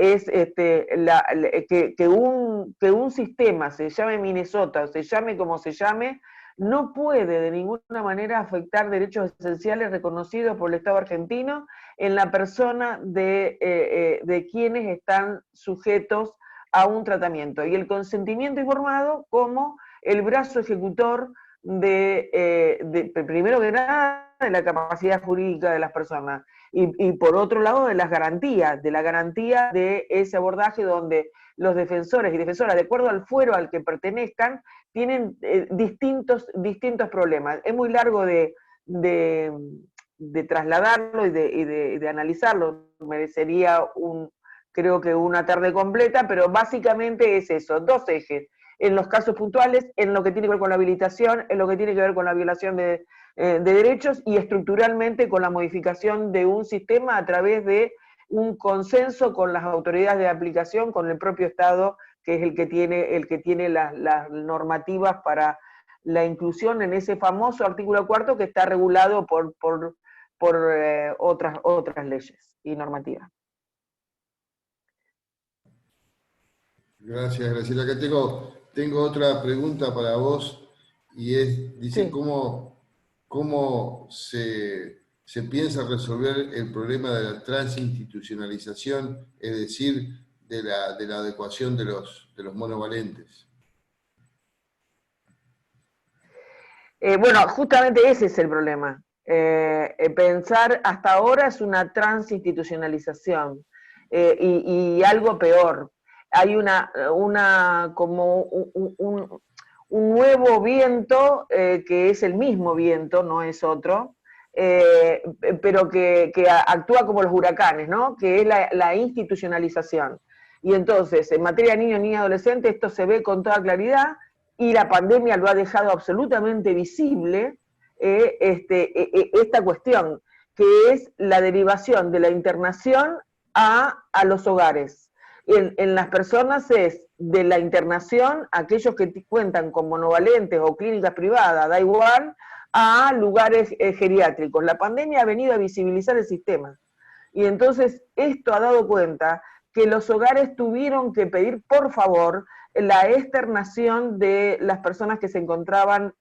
un sistema, se llame Minnesota o se llame como se llame, no puede de ninguna manera afectar derechos esenciales reconocidos por el Estado argentino en la persona de quienes están sujetos a un tratamiento. Y el consentimiento informado como el brazo ejecutor primero que nada, de la capacidad jurídica de las personas, y por otro lado de las garantías, de la garantía de ese abordaje donde los defensores y defensoras, de acuerdo al fuero al que pertenezcan, tienen distintos problemas. Es muy largo de trasladarlo y de analizarlo, merecería creo que una tarde completa, pero básicamente es eso, dos ejes. En los casos puntuales, en lo que tiene que ver con la habilitación, en lo que tiene que ver con la violación de derechos, y estructuralmente con la modificación de un sistema a través de un consenso con las autoridades de aplicación, con el propio Estado, que es el que tiene las normativas para la inclusión en ese famoso artículo 4 que está regulado por otras leyes y normativas. Gracias, Graciela. Acá tengo otra pregunta para vos, y dice, Sí. ¿cómo se piensa resolver el problema de la transinstitucionalización, es decir, de la adecuación de los monovalentes? Bueno, justamente ese es el problema. Pensar hasta ahora es una transinstitucionalización, y algo peor. Hay como un nuevo viento, que es el mismo viento, no es otro, pero que actúa como los huracanes, ¿no? Que es la institucionalización. Y entonces, en materia de niños, niñas y adolescentes, esto se ve con toda claridad, y la pandemia lo ha dejado absolutamente visible, esta cuestión, que es la derivación de la internación a los hogares. En las personas es de la internación, aquellos que cuentan con monovalentes o clínicas privadas, da igual, a lugares geriátricos. La pandemia ha venido a visibilizar el sistema. Y entonces esto ha dado cuenta que los hogares tuvieron que pedir, por favor, la externación de las personas que se encontraban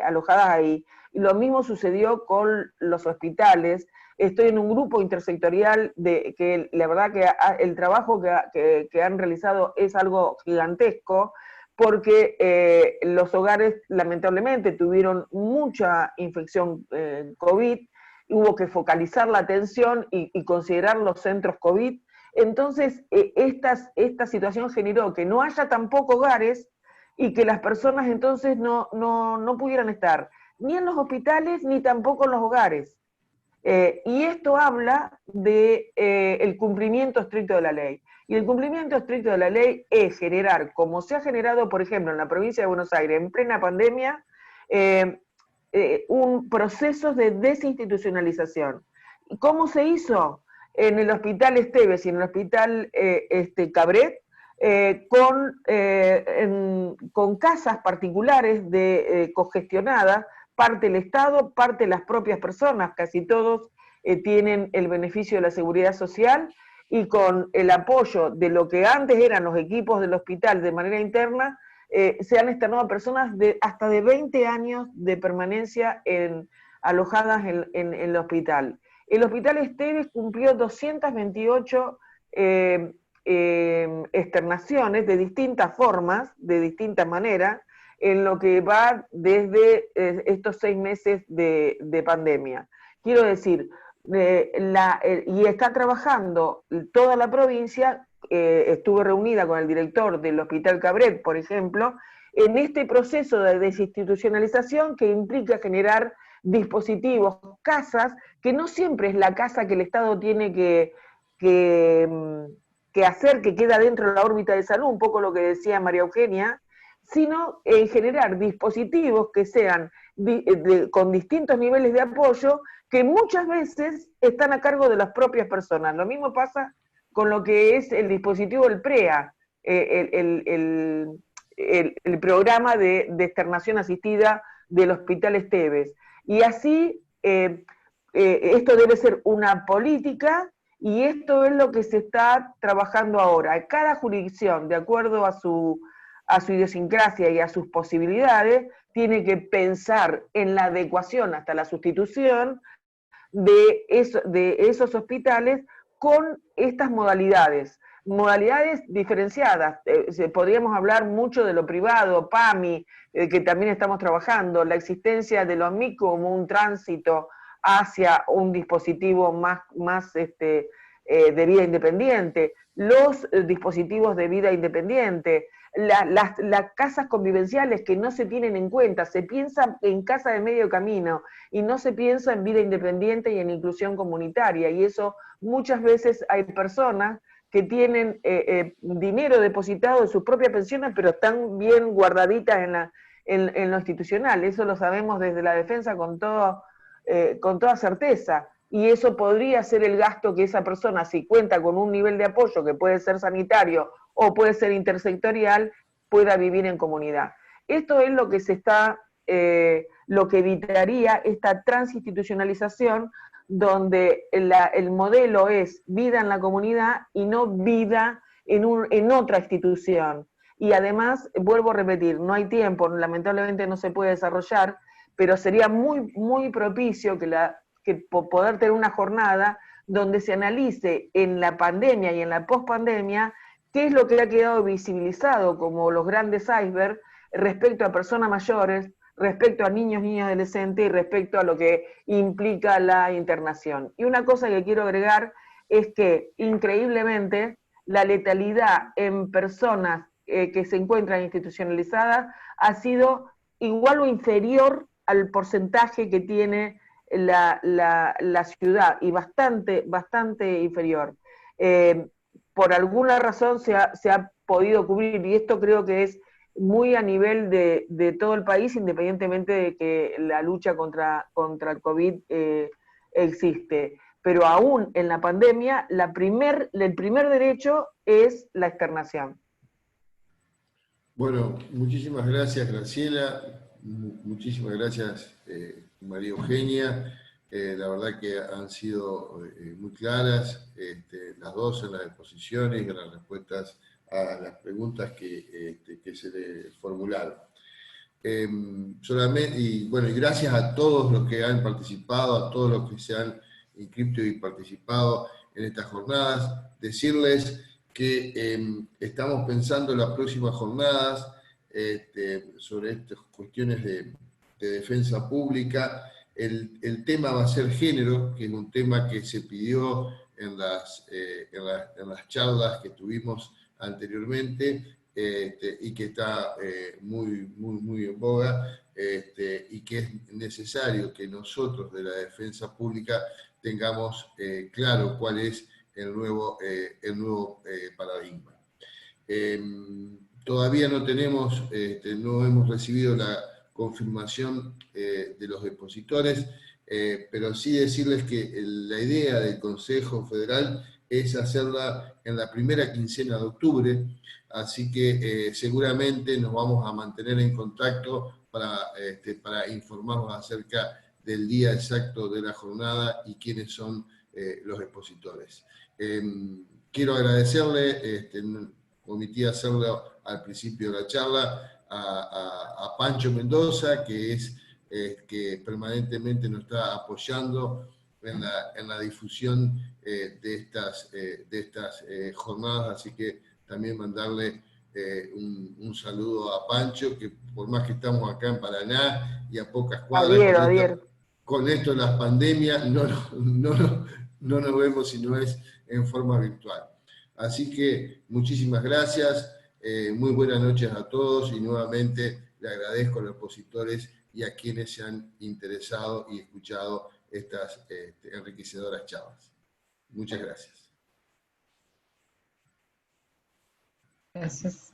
alojadas ahí. Y lo mismo sucedió con los hospitales. Estoy en un grupo intersectorial que la verdad que el trabajo que han realizado es algo gigantesco, porque los hogares lamentablemente tuvieron mucha infección COVID, hubo que focalizar la atención y considerar los centros COVID. Entonces, esta situación generó que no haya tampoco hogares y que las personas entonces no pudieran estar ni en los hospitales ni tampoco en los hogares. Y esto habla del cumplimiento estricto de la ley. Y el cumplimiento estricto de la ley es generar, como se ha generado, por ejemplo, en la provincia de Buenos Aires, en plena pandemia, un proceso de desinstitucionalización. ¿Y cómo se hizo? En el Hospital Esteves y en el Hospital Cabret, con casas particulares congestionadas, parte del Estado, parte de las propias personas, casi todos tienen el beneficio de la seguridad social, y con el apoyo de lo que antes eran los equipos del hospital de manera interna, se han externado a personas hasta de 20 años de permanencia alojadas en el hospital. El Hospital Esteves cumplió 228 externaciones de distintas formas, de distintas maneras, en lo que va desde estos 6 meses de pandemia. Quiero decir, y está trabajando toda la provincia. Estuve reunida con el director del Hospital Cabret, por ejemplo, en este proceso de desinstitucionalización que implica generar dispositivos, casas, que no siempre es la casa que el Estado tiene que hacer, que queda dentro de la órbita de salud, un poco lo que decía María Eugenia, sino en generar dispositivos que sean con distintos niveles de apoyo, que muchas veces están a cargo de las propias personas. Lo mismo pasa con lo que es el dispositivo del PREA, el programa de externación asistida del Hospital Esteves. Y así, esto debe ser una política, y esto es lo que se está trabajando ahora. Cada jurisdicción, de acuerdo a su idiosincrasia y a sus posibilidades, tiene que pensar en la adecuación hasta la sustitución de esos hospitales con estas modalidades diferenciadas. Podríamos hablar mucho de lo privado, PAMI, que también estamos trabajando, la existencia de lo MIC como un tránsito hacia un dispositivo más de vida independiente, los dispositivos de vida independiente, las casas convivenciales que no se tienen en cuenta. Se piensa en casa de medio camino y no se piensa en vida independiente y en inclusión comunitaria, y eso muchas veces hay personas que tienen dinero depositado de sus propias pensiones, pero están bien guardaditas en lo institucional. Eso lo sabemos desde la defensa con toda certeza. Y eso podría ser el gasto que esa persona, si cuenta con un nivel de apoyo que puede ser sanitario o puede ser intersectorial, pueda vivir en comunidad. Esto es lo que lo que evitaría esta transinstitucionalización, donde el modelo es vida en la comunidad y no vida en otra institución. Y además, vuelvo a repetir, no hay tiempo, lamentablemente no se puede desarrollar, pero sería muy, muy propicio que poder tener una jornada donde se analice en la pandemia y en la pospandemia qué es lo que ha quedado visibilizado como los grandes icebergs respecto a personas mayores, respecto a niños y adolescentes, y respecto a lo que implica la internación. Y una cosa que quiero agregar es que, increíblemente, la letalidad en personas que se encuentran institucionalizadas ha sido igual o inferior al porcentaje que tiene la ciudad, y bastante inferior. Por alguna razón se ha podido cubrir, y esto creo que es muy a nivel de todo el país, independientemente de que la lucha contra el COVID existe. Pero aún en la pandemia, el primer derecho es la externación. Bueno, muchísimas gracias, Graciela. Muchísimas gracias, María Eugenia. La verdad que han sido muy claras las dos en las exposiciones y en las respuestas a las preguntas que se le formularon. Y gracias a todos los que han participado, a todos los que se han inscrito y participado en estas jornadas. Decirles que estamos pensando en las próximas jornadas sobre estas cuestiones de defensa pública. El tema va a ser género, que es un tema que se pidió en las charlas que tuvimos anteriormente, y que está muy en boga, y que es necesario que nosotros de la defensa pública tengamos claro cuál es el nuevo paradigma. Todavía no hemos recibido la confirmación de los expositores, pero sí decirles que la idea del Consejo Federal es hacerla en la primera quincena de octubre, así que seguramente nos vamos a mantener en contacto para informarnos acerca del día exacto de la jornada y quiénes son los expositores. Quiero agradecerle, omití hacerlo al principio de la charla, a Pancho Mendoza, que permanentemente nos está apoyando en la difusión de estas jornadas, así que también mandarle un saludo a Pancho, que por más que estamos acá en Paraná y a pocas cuadras, con esto de las pandemias no nos vemos si no es en forma virtual. Así que muchísimas gracias, muy buenas noches a todos y nuevamente le agradezco a los expositores y a quienes se han interesado y escuchado estas enriquecedoras charlas. Muchas gracias. Gracias.